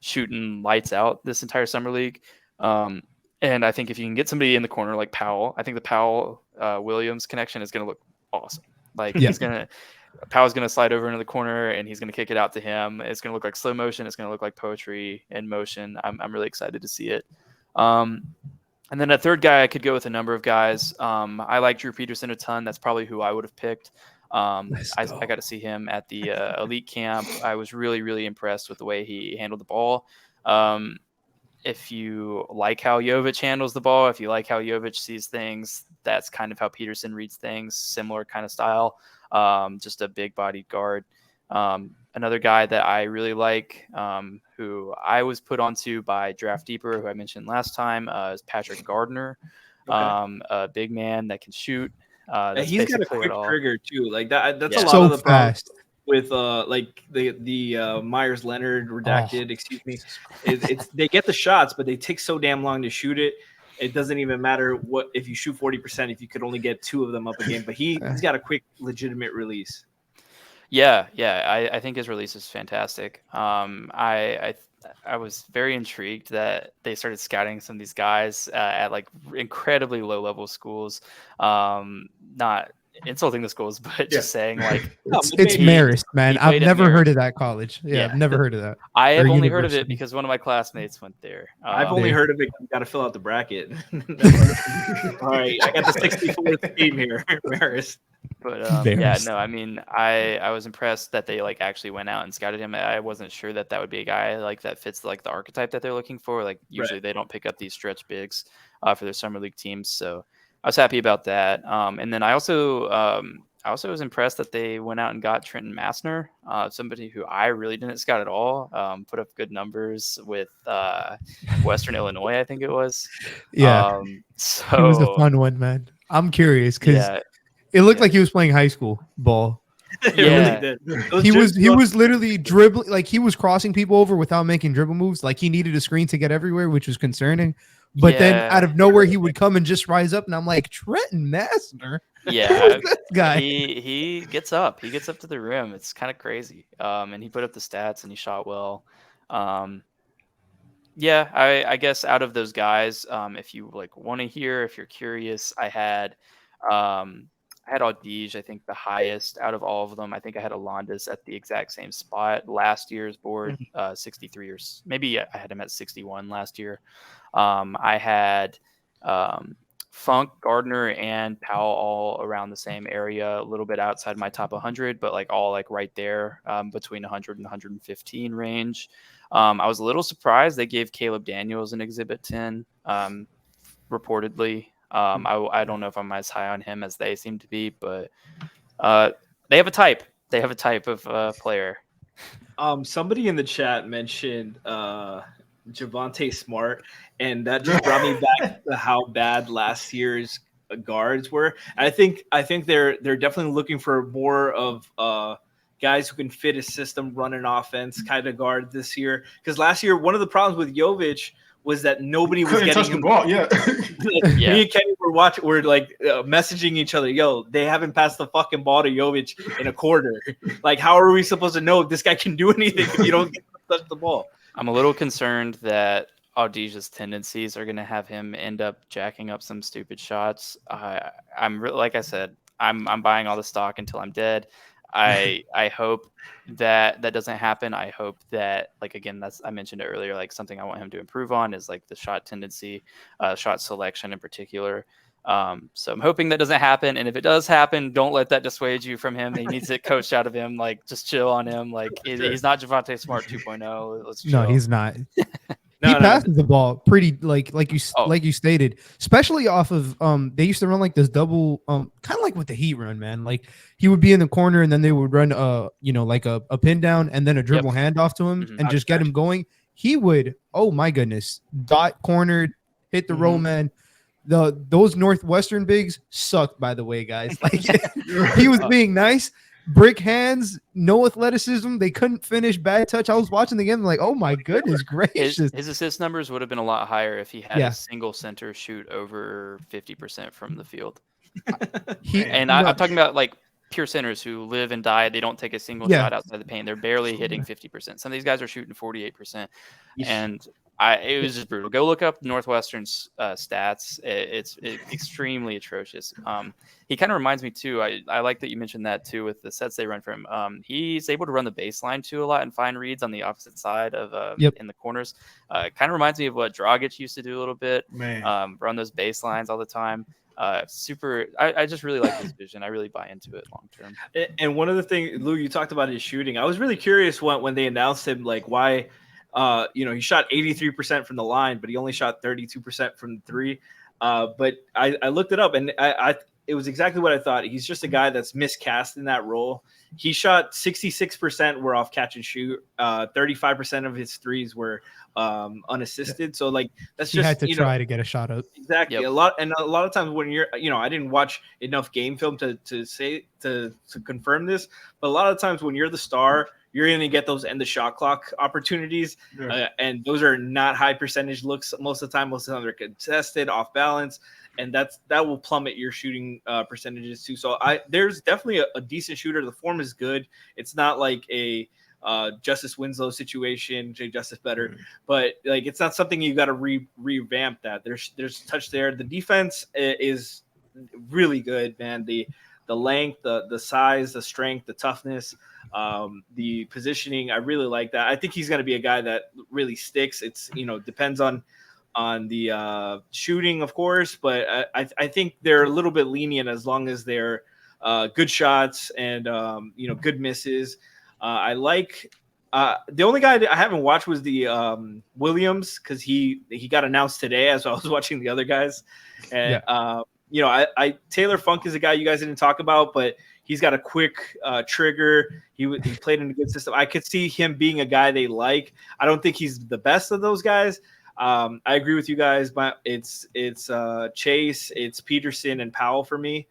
shooting lights out this entire summer league. And I think if you can get somebody in the corner like Powell, I think the Powell Williams connection is going to look awesome. Like Powell's going to slide over into the corner and he's going to kick it out to him. It's going to look like slow motion. It's going to look like poetry in motion. I'm really excited to see it. And then a third guy, I could go with a number of guys. I like Drew Peterson a ton. That's probably who I would have picked. I got to see him at the elite camp. I was really, really impressed with the way he handled the ball. If you like how Jovic handles the ball, if you like how Jovic sees things, that's kind of how Peterson reads things, similar kind of style. Just a big-bodied guard. Another guy that I really like, who I was put onto by Draft Deeper, who I mentioned last time, is Patrick Gardner. A big man that can shoot. He's got a quick trigger too. Like that's a lot so of the problems fast with like the Myers Leonard redacted. Excuse me. It's they get the shots, but they take so damn long to shoot it. It doesn't even matter what if you shoot 40% if you could only get 2 of them up a game. But he's got a quick, legitimate release. Yeah. I think his release is fantastic. I was very intrigued that they started scouting some of these guys at like incredibly low level schools. Not insulting the schools, but just saying like it's Marist, man. I've never heard of that college. I've never heard of that. I have only heard of it because one of my classmates went there. I've only heard of it. You got to fill out the bracket. All right, I got the 64th team here, Marist. But I mean, I was impressed that they like actually went out and scouted him. I wasn't sure that would be a guy like that fits like the archetype that they're looking for. Like usually they don't pick up these stretch bigs for their summer league teams. So I was happy about that. And then I also was impressed that they went out and got Trenton Massner, somebody who I really didn't scout at all. Put up good numbers with Western Illinois, I think it was. Yeah, so it was a fun one, man. I'm curious because it looked like he was playing high school ball. Really he was literally dribbling, like he was crossing people over without making dribble moves. Like he needed a screen to get everywhere, which was concerning. But then out of nowhere, he would come and just rise up, and I'm like, Trenton Massner. Yeah, guy. He gets up. He gets up to the rim. It's kind of crazy. And he put up the stats, and he shot well. I guess out of those guys, if you like want to hear, if you're curious, I had Audige, I think the highest out of all of them. I think I had Alondas at the exact same spot last year's board, 63 or maybe I had him at 61 last year. I had Funk, Gardner, and Powell all around the same area, a little bit outside my top 100, but like all like right there between 100 and 115 range. I was a little surprised they gave Caleb Daniels an Exhibit 10, reportedly. I don't know if I'm as high on him as they seem to be, but they have a type. They have a type of player. Somebody in the chat mentioned Javonte Smart, and that just brought me back to how bad last year's guards were. I think they're definitely looking for more of guys who can fit a system, run an offense kind of guard this year. Because last year, one of the problems with Jovic was that nobody was getting him the ball. Me and Kenny were messaging each other. Yo, they haven't passed the fucking ball to Jovic in a quarter. Like, how are we supposed to know if this guy can do anything if you don't get to touch the ball? I'm a little concerned that Audige's tendencies are going to have him end up jacking up some stupid shots. Like I said, I'm buying all the stock until I'm dead. I hope that doesn't happen. I hope that, like, again, I mentioned it earlier, like something I want him to improve on is like the shot tendency, shot selection in particular. So I'm hoping that doesn't happen. And if it does happen, don't let that dissuade you from him. He needs it coached out of him. Like, just chill on him. Like, he's not Javonte Smart 2.0. Let's chill. No, he's not. He passes the ball pretty like you stated, especially off of they used to run like this double kind of like what the Heat run, man. Like he would be in the corner and then they would run like a pin down and then a dribble handoff to him and just get him going. He would, oh my goodness, dot cornered, hit the roll man. Those Northwestern bigs sucked, by the way, guys. Like he was being nice, brick hands, no athleticism. They couldn't finish, bad touch. I was watching the game like, oh my goodness gracious. His assist numbers would have been a lot higher if he had Yeah. a single center shoot over 50% from the field. Man. I'm talking about like pure centers who live and die. They don't take a single shot outside the paint. They're barely hitting 50%. Some of these guys are shooting 48%. And it was just brutal. Go look up Northwestern's stats. It's extremely atrocious. He kind of reminds me too. I like that you mentioned that too with the sets they run for him. He's able to run the baseline too a lot and find reads on the opposite side of in the corners. Kind of reminds me of what Dragic used to do a little bit. Man. Run those baselines all the time. Super. I just really like his vision. I really buy into it long term. And one of the things, Lou, you talked about his shooting. I was really curious when they announced him, like why. He shot 83% from the line, but he only shot 32% from the three. But I looked it up, and it was exactly what I thought. He's just a guy that's miscast in that role. He shot 66% were off catch and shoot. 35% of his threes were unassisted. So like that's just he had to try to get a shot up. Exactly. Yep. A lot of times when you're, I didn't watch enough game film to confirm this, but a lot of times when you're the star, you're going to get those end the shot clock opportunities. Yeah. And those are not high percentage looks most of the time. Most of the time they're contested, off balance. And that will plummet your shooting percentages too. So there's definitely a decent shooter. The form is good. It's not like a Justice Winslow situation, Jay Justice better, but like it's not something you got to revamp that. There's touch there. The defense is really good, man. The length, the size, the strength, the toughness, the positioning. I really like that. I think he's going to be a guy that really sticks. It's, depends on the shooting, of course, but I think they're a little bit lenient as long as they're good shots and, good misses. I like the only guy that I haven't watched was the Williams, because he got announced today as I was watching the other guys. And, Taylor Funk is a guy you guys didn't talk about, but he's got a quick trigger. He played in a good system. I could see him being a guy they like. I don't think he's the best of those guys. I agree with you guys, but it's Chase, it's Peterson and Powell for me.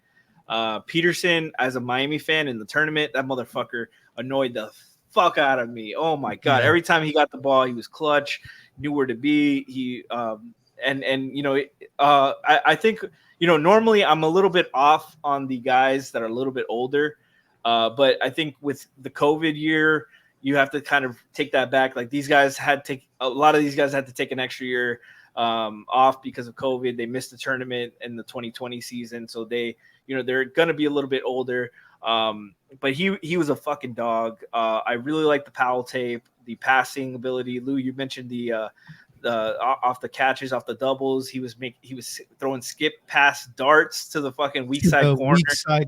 Peterson, as a Miami fan in the tournament, that motherfucker annoyed the fuck out of me. Oh my God. Yeah. Every time he got the ball, he was clutch, knew where to be. He, I think, normally I'm a little bit off on the guys that are a little bit older. But I think with the COVID year, you have to kind of take that back. Like a lot of these guys had to take an extra year off because of COVID. They missed the tournament in the 2020 season. So they're going to be a little bit older. But he was a fucking dog. I really like the Powell tape, the passing ability. Lou, you mentioned the off the catches, off the doubles. He was throwing skip pass darts to the fucking weak side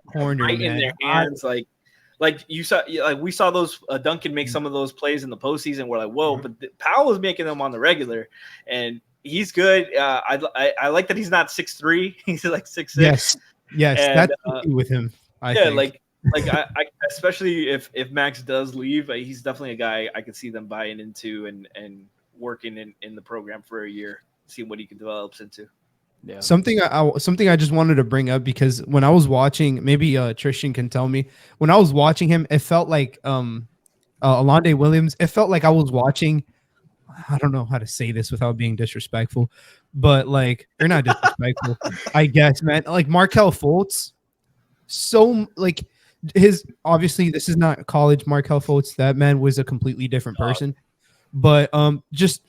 corner, right, man, in their hands. Like you saw, like we saw those Duncan make some of those plays in the postseason. We're like, whoa, but Powell is making them on the regular, and he's good. I like that he's not 6'3", he's like 6'6". Yes, and, that's with him. I think. I especially if Max does leave, he's definitely a guy I could see them buying into and working in the program for a year, see what he can develop into. Yeah. Something I just wanted to bring up, because when I was watching, maybe Tristan can tell me, when I was watching him, it felt like Alonde Williams. It felt like I was watching. I don't know how to say this without being disrespectful, but like they're not disrespectful, I guess, man. Like Markelle Fultz, so like obviously this is not college Markelle Fultz. That man was a completely different person, but just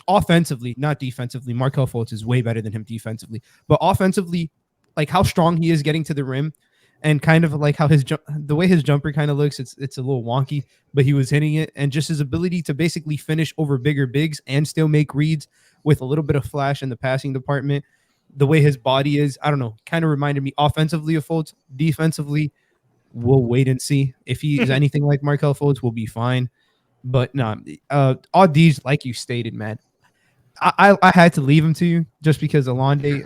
offensively, not defensively. Markelle Fultz is way better than him defensively, but offensively, like how strong he is getting to the rim, and kind of like how the way his jumper kind of looks, it's a little wonky, but he was hitting it, and just his ability to basically finish over bigger bigs and still make reads with a little bit of flash in the passing department. The way his body is, I don't know, kind of reminded me offensively of Fultz. Defensively, we'll wait and see. If he is anything like Markelle Fultz, we'll be fine. But no, all these, like you stated, man, I had to leave him to you just because Alonde,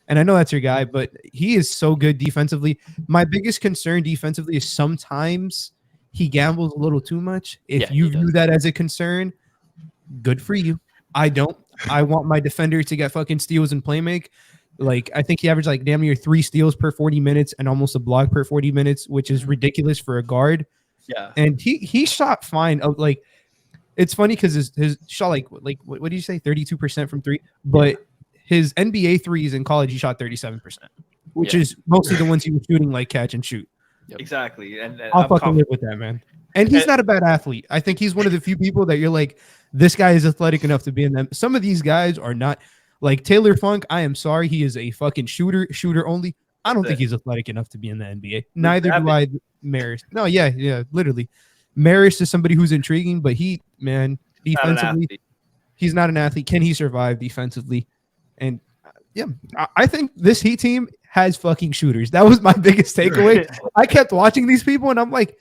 and I know that's your guy, but he is so good defensively. My biggest concern defensively is sometimes he gambles a little too much. If you view that as a concern, good for you. I don't. I want my defender to get fucking steals and play make. Like, I think he averaged like damn near 3 steals per 40 minutes and almost a block per 40 minutes, which is ridiculous for a guard. Yeah. And he shot fine. Like, it's funny because his shot like what did you say, 32% from three? But his NBA threes in college, he shot 37%, which is mostly the ones he was shooting like catch and shoot. Yep. Exactly. And I'll fucking live with that, man. And he's not a bad athlete. I think he's one of the few people that you're like, this guy is athletic enough to be in them. Some of these guys are not. Like Taylor Funk, I am sorry, he is a fucking shooter only. I don't think he's athletic enough to be in the NBA. Neither do I. Maris. No, yeah, literally. Maris is somebody who's intriguing, but defensively, he's not an athlete. Can he survive defensively? And I think this Heat team has fucking shooters. That was my biggest takeaway. I kept watching these people, and I'm like,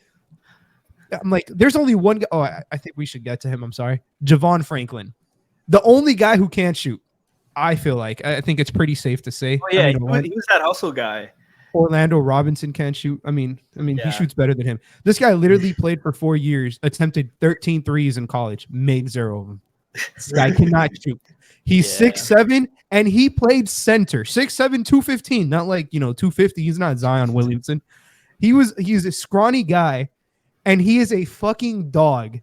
there's only one guy. Oh, I think we should get to him. I'm sorry, Javon Franklin, the only guy who can't shoot. I feel like I think it's pretty safe to say. Oh, yeah, he was that hustle guy. Orlando Robinson can't shoot. I mean, he shoots better than him. This guy literally played for 4 years, attempted 13 threes in college, made 0 of them. This guy cannot shoot. He's 6'7", and he played center. 6'7", 215, not like 250. He's not Zion Williamson. He's a scrawny guy, and he is a fucking dog.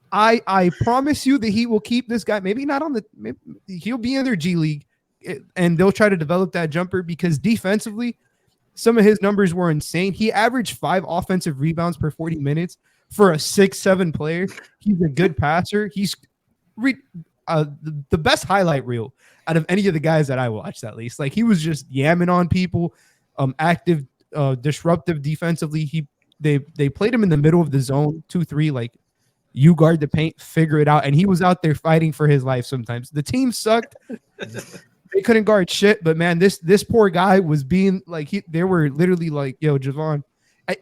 I promise you that he will keep this guy. Maybe not he'll be in their G League, and they'll try to develop that jumper because defensively, some of his numbers were insane. He averaged 5 offensive rebounds per 40 minutes for a 6'7" player. He's a good passer. He's the best highlight reel out of any of the guys that I watched, at least. Like, he was just yamming on people, active, disruptive defensively. They played him in the middle of the zone, 2-3, like, you guard the paint, figure it out. And he was out there fighting for his life sometimes. The team sucked. They couldn't guard shit. But, man, this poor guy was being like, they were literally like, yo, Javon.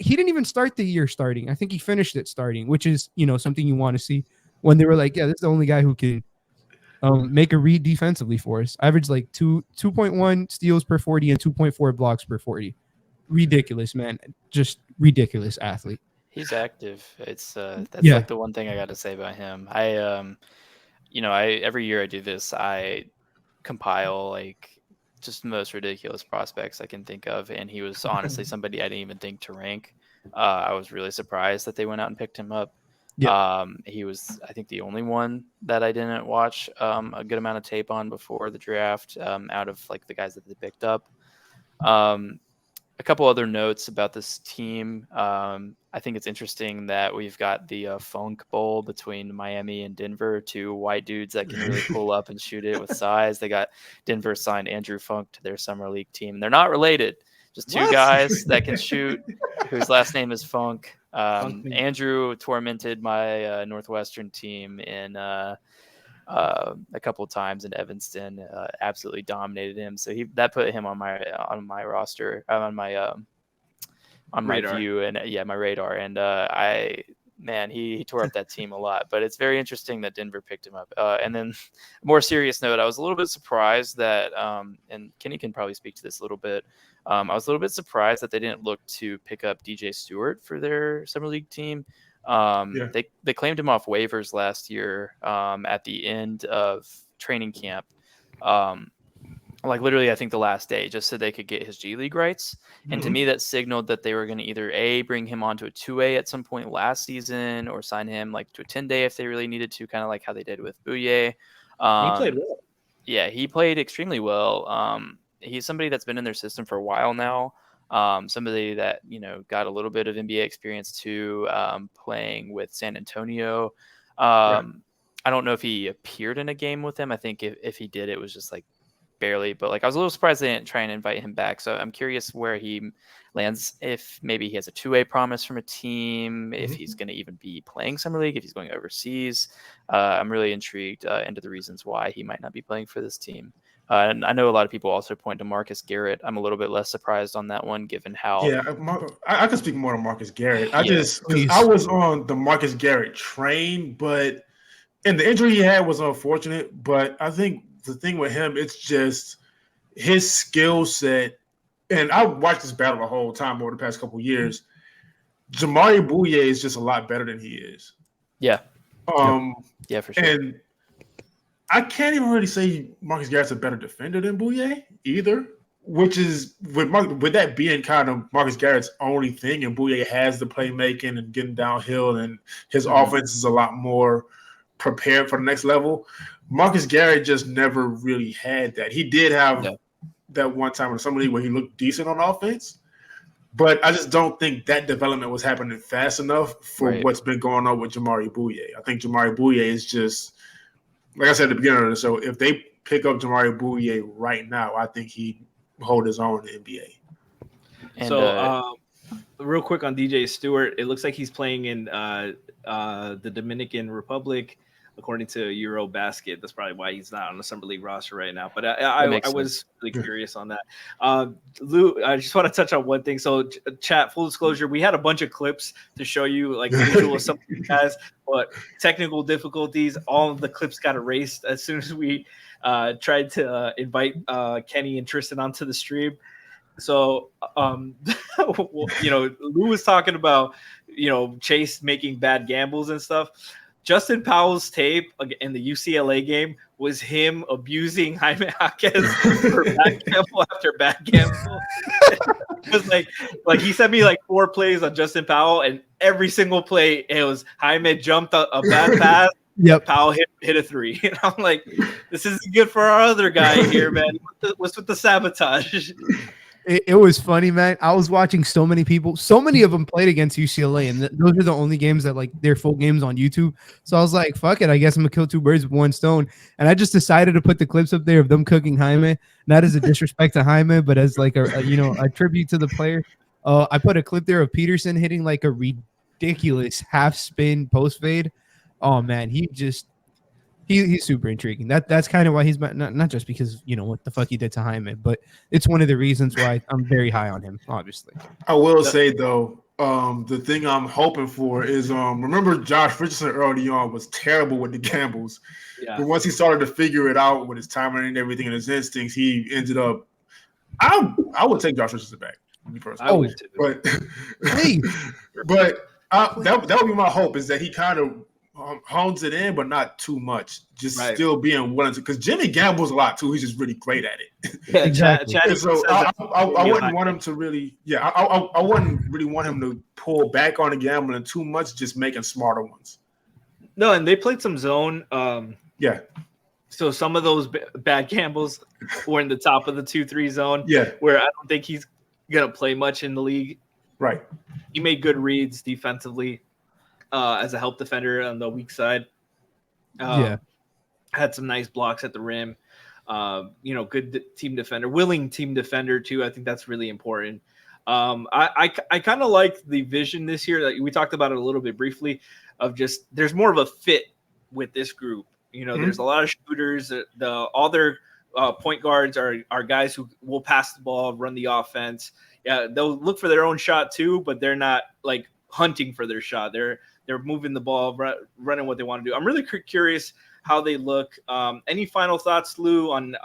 He didn't even start the year starting. I think he finished it starting, which is, something you want to see when they were like, yeah, this is the only guy who can make a read defensively for us. Averaged like 2.1 steals per 40 and 2.4 blocks per 40. Ridiculous, man. Just ridiculous athlete. He's active. It's that's like the one thing I got to say about him. I every year I do this, I compile like just the most ridiculous prospects I can think of, and he was honestly somebody I didn't even think to rank. I was really surprised that they went out and picked him up. He was, I think, the only one that I didn't watch a good amount of tape on before the draft, out of like the guys that they picked up. A couple other notes about this team. I think it's interesting that we've got the Funk Bowl between Miami and Denver, 2 white dudes that can really pull up and shoot it with size. They got Denver signed Andrew Funk to their summer league team. They're not related, just 2 guys that can shoot, whose last name is Funk. Andrew tormented my Northwestern team in a couple of times in Evanston, absolutely dominated him. So that put him on my roster, on my radar. view, and my radar. And he tore up that team a lot. But it's very interesting that Denver picked him up. And then, more serious note, I was a little bit surprised that, and Kenny can probably speak to this a little bit. I was a little bit surprised that they didn't look to pick up DJ Stewart for their summer league team. They claimed him off waivers last year at the end of training camp. Like literally, I think the last day, just so they could get his G League rights. And to me, that signaled that they were going to either bring him onto a 2A at some point last season, or sign him like to a 10-day if they really needed to, kind of like how they did with Bouyea. He played well. Yeah, he played extremely well. He's somebody that's been in their system for a while now. Somebody that, got a little bit of NBA experience too, playing with San Antonio. I don't know if he appeared in a game with them. I think if he did, it was just like barely, but like I was a little surprised they didn't try and invite him back. So I'm curious where he lands, if maybe he has a 2A promise from a team, if he's going to even be playing summer league, if he's going overseas. I'm really intrigued into the reasons why he might not be playing for this team. And I know a lot of people also point to Marcus Garrett. I'm a little bit less surprised on that one, given how. Yeah, I can speak more on Marcus Garrett. I was on the Marcus Garrett train, and the injury he had was unfortunate. But I think the thing with him, it's just his skill set. And I watched this battle the whole time over the past couple of years. Jamari Bouyea is just a lot better than he is. Yeah. Yeah, for sure. And I can't even really say Marcus Garrett's a better defender than Bouyea either. which is with that being kind of Marcus Garrett's only thing, and Bouyea has the playmaking and getting downhill, and his offense is a lot more prepared for the next level. Marcus Garrett just never really had that. He did have that one time in the summer league where he looked decent on offense, but I just don't think that development was happening fast enough for what's been going on with Jamaree Bouyea. I think Jamaree Bouyea is just, like I said at the beginning of the show, if they pick up Jamaree Bouyea right now, I think he'd hold his own in the NBA. And, so, real quick on DJ Stewart, it looks like he's playing in the Dominican Republic, according to Eurobasket. That's probably why he's not on the Summer League roster right now. But I was really curious on that. Lou, I just want to touch on one thing. So, chat, full disclosure, we had a bunch of clips to show you, like visual of some of you guys, but technical difficulties. All of the clips got erased as soon as we tried to invite Kenny and Tristan onto the stream. So, Lou was talking about, Chase making bad gambles and stuff. Justin Powell's tape in the UCLA game was him abusing Jaime Jaquez for bad gamble after bad gamble. It was like he sent me like 4 plays on Justin Powell, and every single play it was Jaime jumped a bad pass. Yep. Powell hit a 3. And I'm like, this isn't good for our other guy here, man. What's with the sabotage? It was funny, man. I was watching so many of them played against UCLA, and those are the only games that like they're full games on YouTube. So I was like, fuck it, I guess I'm gonna kill 2 birds with 1 stone. And I just decided to put the clips up there of them cooking Jaime, not as a disrespect to Jaime, but as like a tribute to the player. I put a clip there of Peterson hitting like a ridiculous half spin post fade. Oh man, he's super intriguing. That's kind of why he's not just because what the fuck he did to Jaime, but it's one of the reasons why I'm very high on him. Obviously, I will say though, the thing I'm hoping for is remember Josh Richardson early on was terrible with the gambles, but once he started to figure it out with his timing and everything and his instincts, he ended up. I would take Josh Richardson back. Me personally, I would too. But hey, that would be my hope, is that he kind of hones it in, but not too much. Just still being willing to, because Jimmy gambles a lot too. He's just really great at it. Yeah, exactly. So I wouldn't want him to really. Yeah, I wouldn't really want him to pull back on the gambling too much. Just making smarter ones. No, and they played some zone. Yeah. So some of those bad gambles were in the top of the 2-3 zone. Yeah. Where I don't think he's gonna play much in the league. Right. He made good reads defensively. As a help defender on the weak side. Had some nice blocks at the rim. Good team defender, willing team defender too. I think that's really important. I kind of like the vision this year that we talked about it a little bit briefly of just there's more of a fit with this group. There's a lot of shooters. All their point guards are guys who will pass the ball, run the offense. Yeah, they'll look for their own shot too, but they're not like hunting for their shot. They're moving the ball, running what they want to do. I'm really curious how they look. Any final thoughts, Lou, on,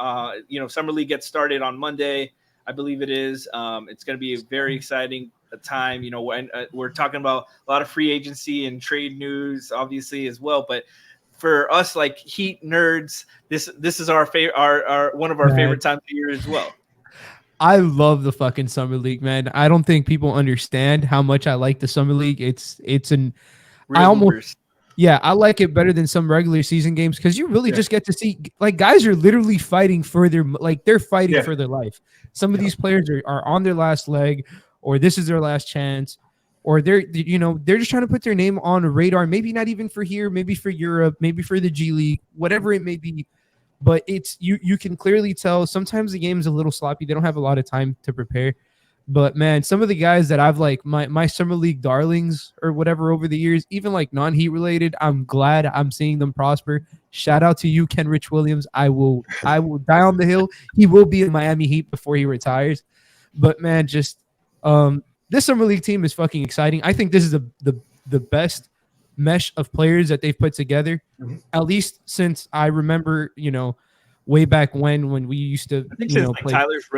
Summer League gets started on Monday, I believe it is. It's going to be a very exciting time. When we're talking about a lot of free agency and trade news, obviously, as well. But for us, like Heat nerds, this is our favorite, one of our favorite times of year as well. I love the fucking Summer League, man. I don't think people understand how much I like the Summer League. I like it better than some regular season games because you really just get to see like guys are literally fighting for their for their life. Some of these players are on their last leg, or this is their last chance, or they're just trying to put their name on a radar. Maybe not even for here, maybe for Europe, maybe for the G League, whatever it may be. But it's you can clearly tell sometimes the game's a little sloppy. They don't have a lot of time to prepare. But man, some of the guys that I've like my Summer League darlings or whatever over the years, even like non-Heat related, I'm glad I'm seeing them prosper. Shout out to you, Kenrich Williams. I will die on the hill. He will be in Miami Heat before he retires. But man, just this Summer League team is fucking exciting. I think this is the best mesh of players that they've put together, at least since I remember, way back when we used to, I think since play. Tyler's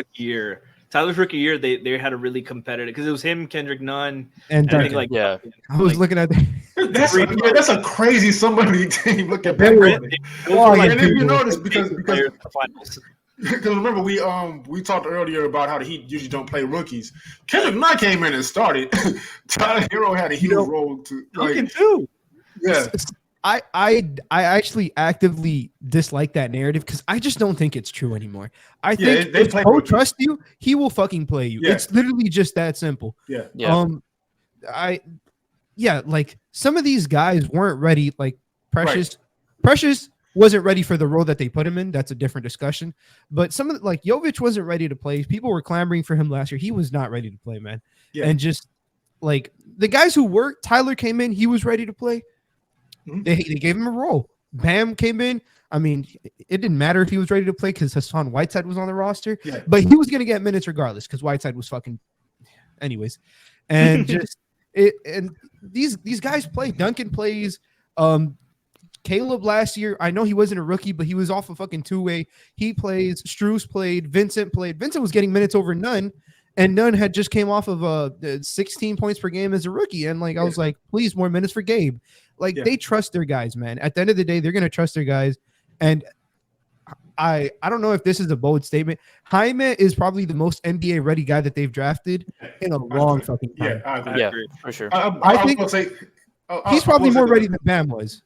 rookie year, they had a really competitive because it was him, Kendrick Nunn, and I think I was looking at that. That's a crazy Summer League team. Look at that. And if you notice, because Because remember, we talked earlier about how the Heat usually don't play rookies. Kendrick Nunn came in and started. Tyler Hero had a huge role to Duncan too. Yeah. I actually actively dislike that narrative because I just don't think it's true anymore. I think they if play Bo rookies. trusts you, he will fucking play you. Yeah. It's literally just that simple. Yeah. Like some of these guys weren't ready. Like Precious wasn't ready for the role that they put him in. That's a different discussion. But some of the, like Jovic wasn't ready to play. People were clamoring for him last year. He was not ready to play, man. Yeah. And just like the guys who worked, Tyler came in, he was ready to play. Mm-hmm. They gave him a role. Bam came in. I mean, it didn't matter if he was ready to play because Hassan Whiteside was on the roster, but he was going to get minutes regardless because Whiteside was fucking anyways. And just and these guys play. Duncan plays. Caleb last year, I know he wasn't a rookie, but he was off a fucking two-way. He plays. Strus played. Vincent played. Vincent was getting minutes over Nunn, and Nunn had just came off of 16 points per game as a rookie. And like I was like, please, more minutes for Gabe. Like they trust their guys, man. At the end of the day, they're gonna trust their guys. And I don't know if this is a bold statement. Jaime is probably the most NBA ready guy that they've drafted in a long fucking time. I agree. For sure. I think he's probably more ready than Bam was.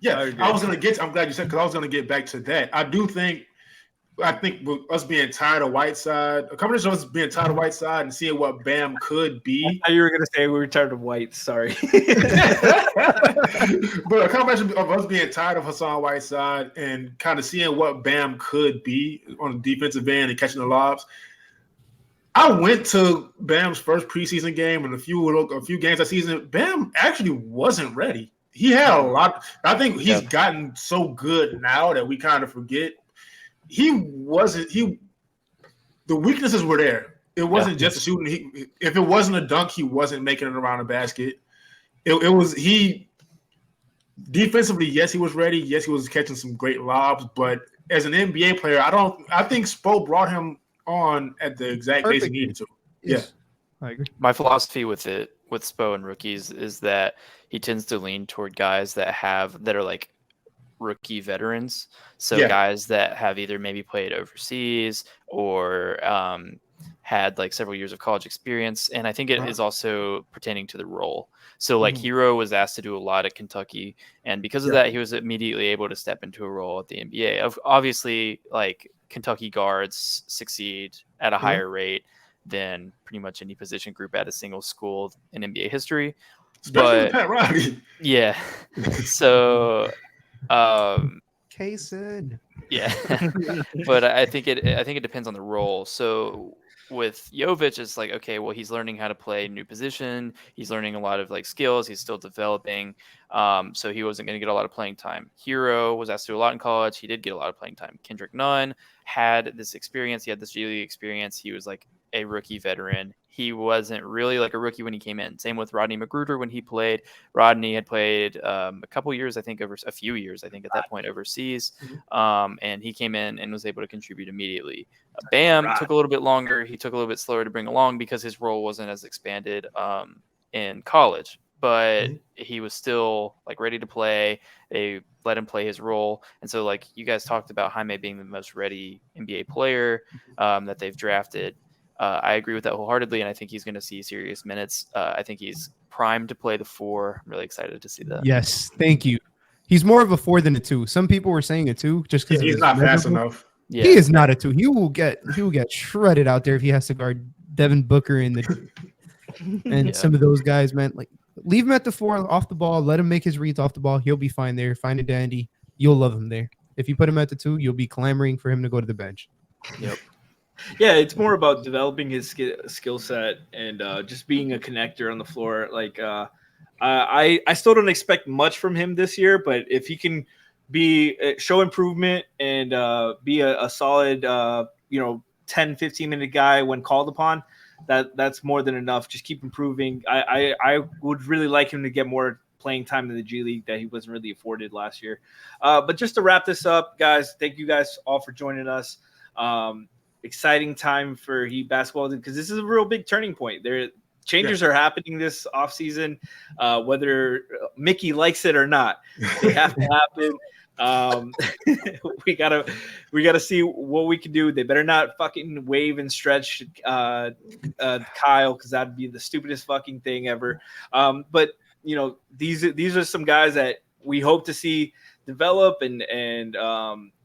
Yeah, I'm glad you said, because I was gonna get back to that. I think with us being tired of Whiteside, a combination of us being tired of Whiteside and seeing what Bam could be. I thought you were gonna say we were tired of White. Sorry. But a combination of us being tired of Hassan Whiteside and kind of seeing what Bam could be on the defensive end and catching the lobs. I went to Bam's first preseason game and a few games that season. Bam actually wasn't ready. He had a lot. I think he's gotten so good now that we kind of forget. The weaknesses were there. It wasn't just a shooting. If it wasn't a dunk, he wasn't making it around the basket. He defensively, yes, he was ready. Yes, he was catching some great lobs. But as an NBA player, I think Spo brought him on at the exact pace he needed to. Yes. I agree. My philosophy with Spo and rookies is that he tends to lean toward guys that are like rookie veterans. So guys that have either maybe played overseas or had like several years of college experience. And I think it is also pertaining to the role. So like Hero was asked to do a lot at Kentucky. And because of that, he was immediately able to step into a role at the NBA. Obviously, like Kentucky guards succeed at a higher rate than pretty much any position group at a single school in NBA history. Especially Pat Riley. Yeah. So Kaysen. Yeah. But I think it depends on the role. So with Jovic, it's like, okay, well, he's learning how to play new position. He's learning a lot of like skills. He's still developing. So he wasn't going to get a lot of playing time. Hero was asked to do a lot in college. He did get a lot of playing time. Kendrick Nunn had this experience. He had this G League experience. He was like a rookie veteran. He wasn't really like a rookie when he came in. Same with Rodney McGruder when he played. Rodney had played a few years, I think, at that point overseas. And he came in and was able to contribute immediately. Bam took a little bit longer. He took a little bit slower to bring along because his role wasn't as expanded in college. But he was still like ready to play. They let him play his role. And so like you guys talked about Jaime being the most ready NBA player that they've drafted. I agree with that wholeheartedly, and I think he's going to see serious minutes. I think he's primed to play the 4. I'm really excited to see that. Yes, thank you. He's more of a 4 than a 2. Some people were saying a 2 just because he's not fast enough. Yeah. He is not a 2. He will get shredded out there if he has to guard Devin Booker and some of those guys, man. Like leave him at the 4 off the ball. Let him make his reads off the ball. He'll be fine there. Find a dandy. You'll love him there. If you put him at the 2, you'll be clamoring for him to go to the bench. Yep. Yeah, it's more about developing his skill set and just being a connector on the floor. Like I still don't expect much from him this year, but if he can show improvement and be a solid 10, 15-minute guy when called upon, that's more than enough. Just keep improving. I would really like him to get more playing time in the G League that he wasn't really afforded last year. But just to wrap this up, guys, thank you guys all for joining us. Exciting time for Heat basketball because this is a real big turning point. Changes are happening this offseason, whether Mickey likes it or not. They have to happen. We gotta see what we can do. They better not fucking wave and stretch Kyle, because that'd be the stupidest fucking thing ever. But these are some guys that we hope to see develop, and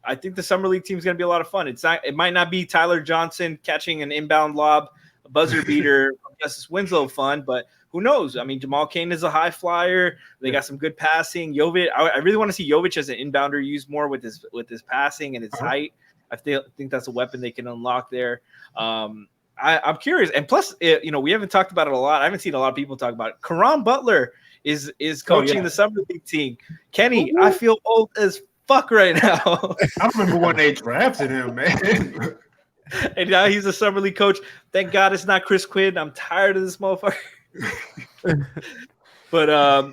I think the summer league team is gonna be a lot of fun. It might not be Tyler Johnson catching an inbound lob, a buzzer beater from Justice Winslow fun, but who knows? I mean, Jamal Cain is a high flyer. They got some good passing. Jovic, I really want to see Jovic as an inbounder used more with his passing and his height. I think that's a weapon they can unlock there. I'm curious, and plus, we haven't talked about it a lot. I haven't seen a lot of people talk about it. Karan Butler is coaching the summer league team. Kenny, I feel old as fuck right now. I remember when they drafted him, man. And now he's a summer league coach. Thank God it's not Chris Quinn. I'm tired of this motherfucker. But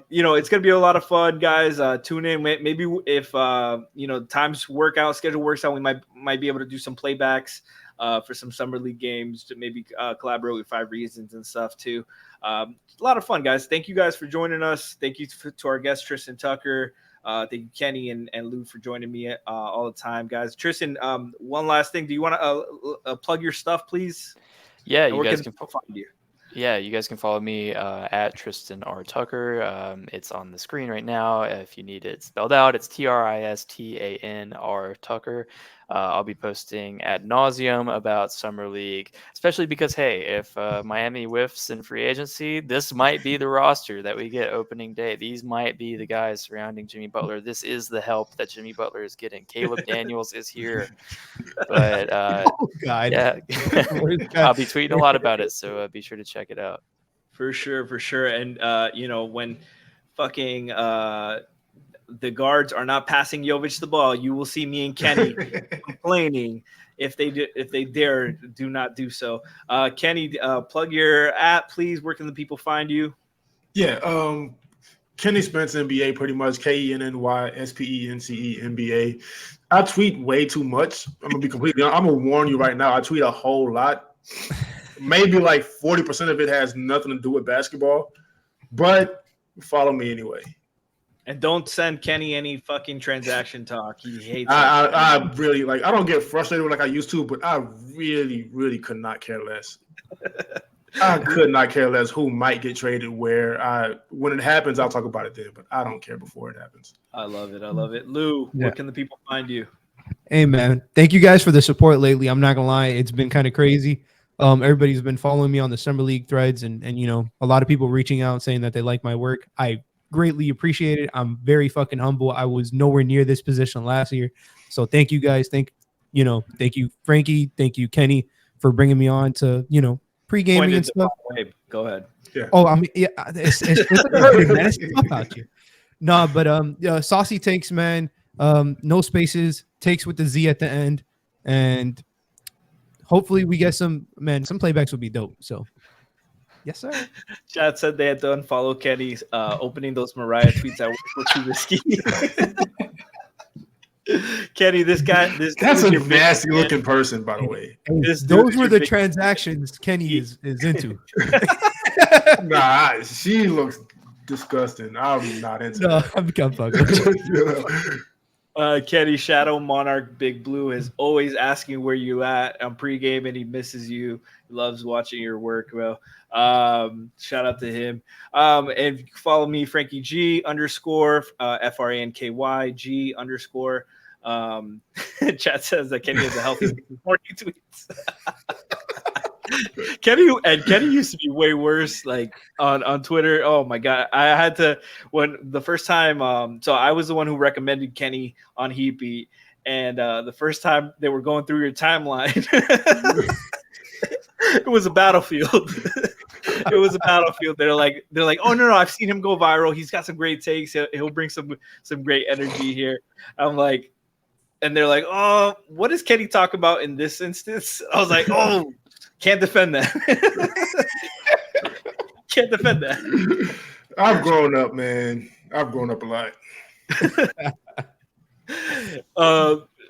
it's gonna be a lot of fun, guys. Tune in. Maybe if schedule works out, we might be able to do some playbacks for some summer league games to maybe collaborate with 5 Reasons and stuff too. A lot of fun, guys. Thank you guys for joining us. Thank you to our guest Tristan Tucker. Thank you, Kenny and Lou, for joining me all the time, guys. Tristan, one last thing. Do you want to plug your stuff, please? Yeah, you guys can find you. Yeah, you guys can follow me at Tristan R. Tucker. It's on the screen right now. If you need it spelled out, it's Tristan R. Tucker. I'll be posting ad nauseum about Summer League, especially because, hey, if Miami whiffs in free agency, this might be the roster that we get opening day. These might be the guys surrounding Jimmy Butler. This is the help that Jimmy Butler is getting. Caleb Daniels is here. But, oh, God. Yeah, I'll be tweeting a lot about it, so be sure to check it out. For sure. And, when fucking the guards are not passing Jovic the ball, you will see me and Kenny complaining if they dare do not do so. Kenny, plug your app, please. Where can the people find you? Yeah, Kenny Spence NBA, pretty much KENNY SPENCE NBA. I tweet way too much. I'm gonna be completely honest. I'm gonna warn you right now. I tweet a whole lot. Maybe like 40% of it has nothing to do with basketball, but follow me anyway. And don't send Kenny any fucking transaction talk. He hates it. I really I don't get frustrated like I used to, but I really, really could not care less. I could not care less who might get traded where. When it happens, I'll talk about it then, but I don't care before it happens. I love it. Lou, where can the people find you? Hey, man. Thank you guys for the support lately. I'm not going to lie. It's been kind of crazy. Everybody's been following me on the Summer League threads and a lot of people reaching out saying that they like my work. I greatly appreciate it. I'm very fucking humble. I was nowhere near this position last year. So thank you guys. Thank you, Franky. Thank you, Kenny, for bringing me on to, pre-gaming and stuff. Go ahead. Yeah. Oh, I mean, yeah, it's hurting, man. It's tough out here. No, but Saucy Takes, man. No spaces, takes with the Z at the end. And hopefully we get some playbacks would be dope. So yes, sir. Chad said they had to unfollow Kenny. Opening those Mariah tweets that were too risky. Kenny, that's a nasty looking person, by the way. Those were the transactions Kenny is into. Nah, she looks disgusting. I'm not into that. Kenny, Shadow Monarch Big Blue is always asking where you at on pregame, and he misses you. He loves watching your work, bro. Shout out to him. And follow me, Franky G _ FRANKY G _ Chat says that Kenny has a healthy morning tweets. Kenny used to be way worse, like on Twitter. Oh my god, I had to when the first time. So I was the one who recommended Kenny on Heatbeat, and the first time they were going through your timeline, it was a battlefield. It was a battlefield. They're like, oh no, I've seen him go viral. He's got some great takes. He'll bring some great energy here. I'm like, and they're like, oh, what does Kenny talk about in this instance? I was like, oh. Can't defend that. Can't defend that. I've grown up, man. I've grown up a lot.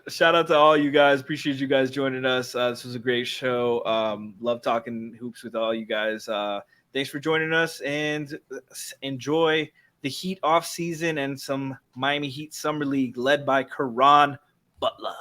Shout out to all you guys. Appreciate you guys joining us. This was a great show. Love talking hoops with all you guys. Thanks for joining us and enjoy the Heat offseason and some Miami Heat Summer League led by Caron Butler.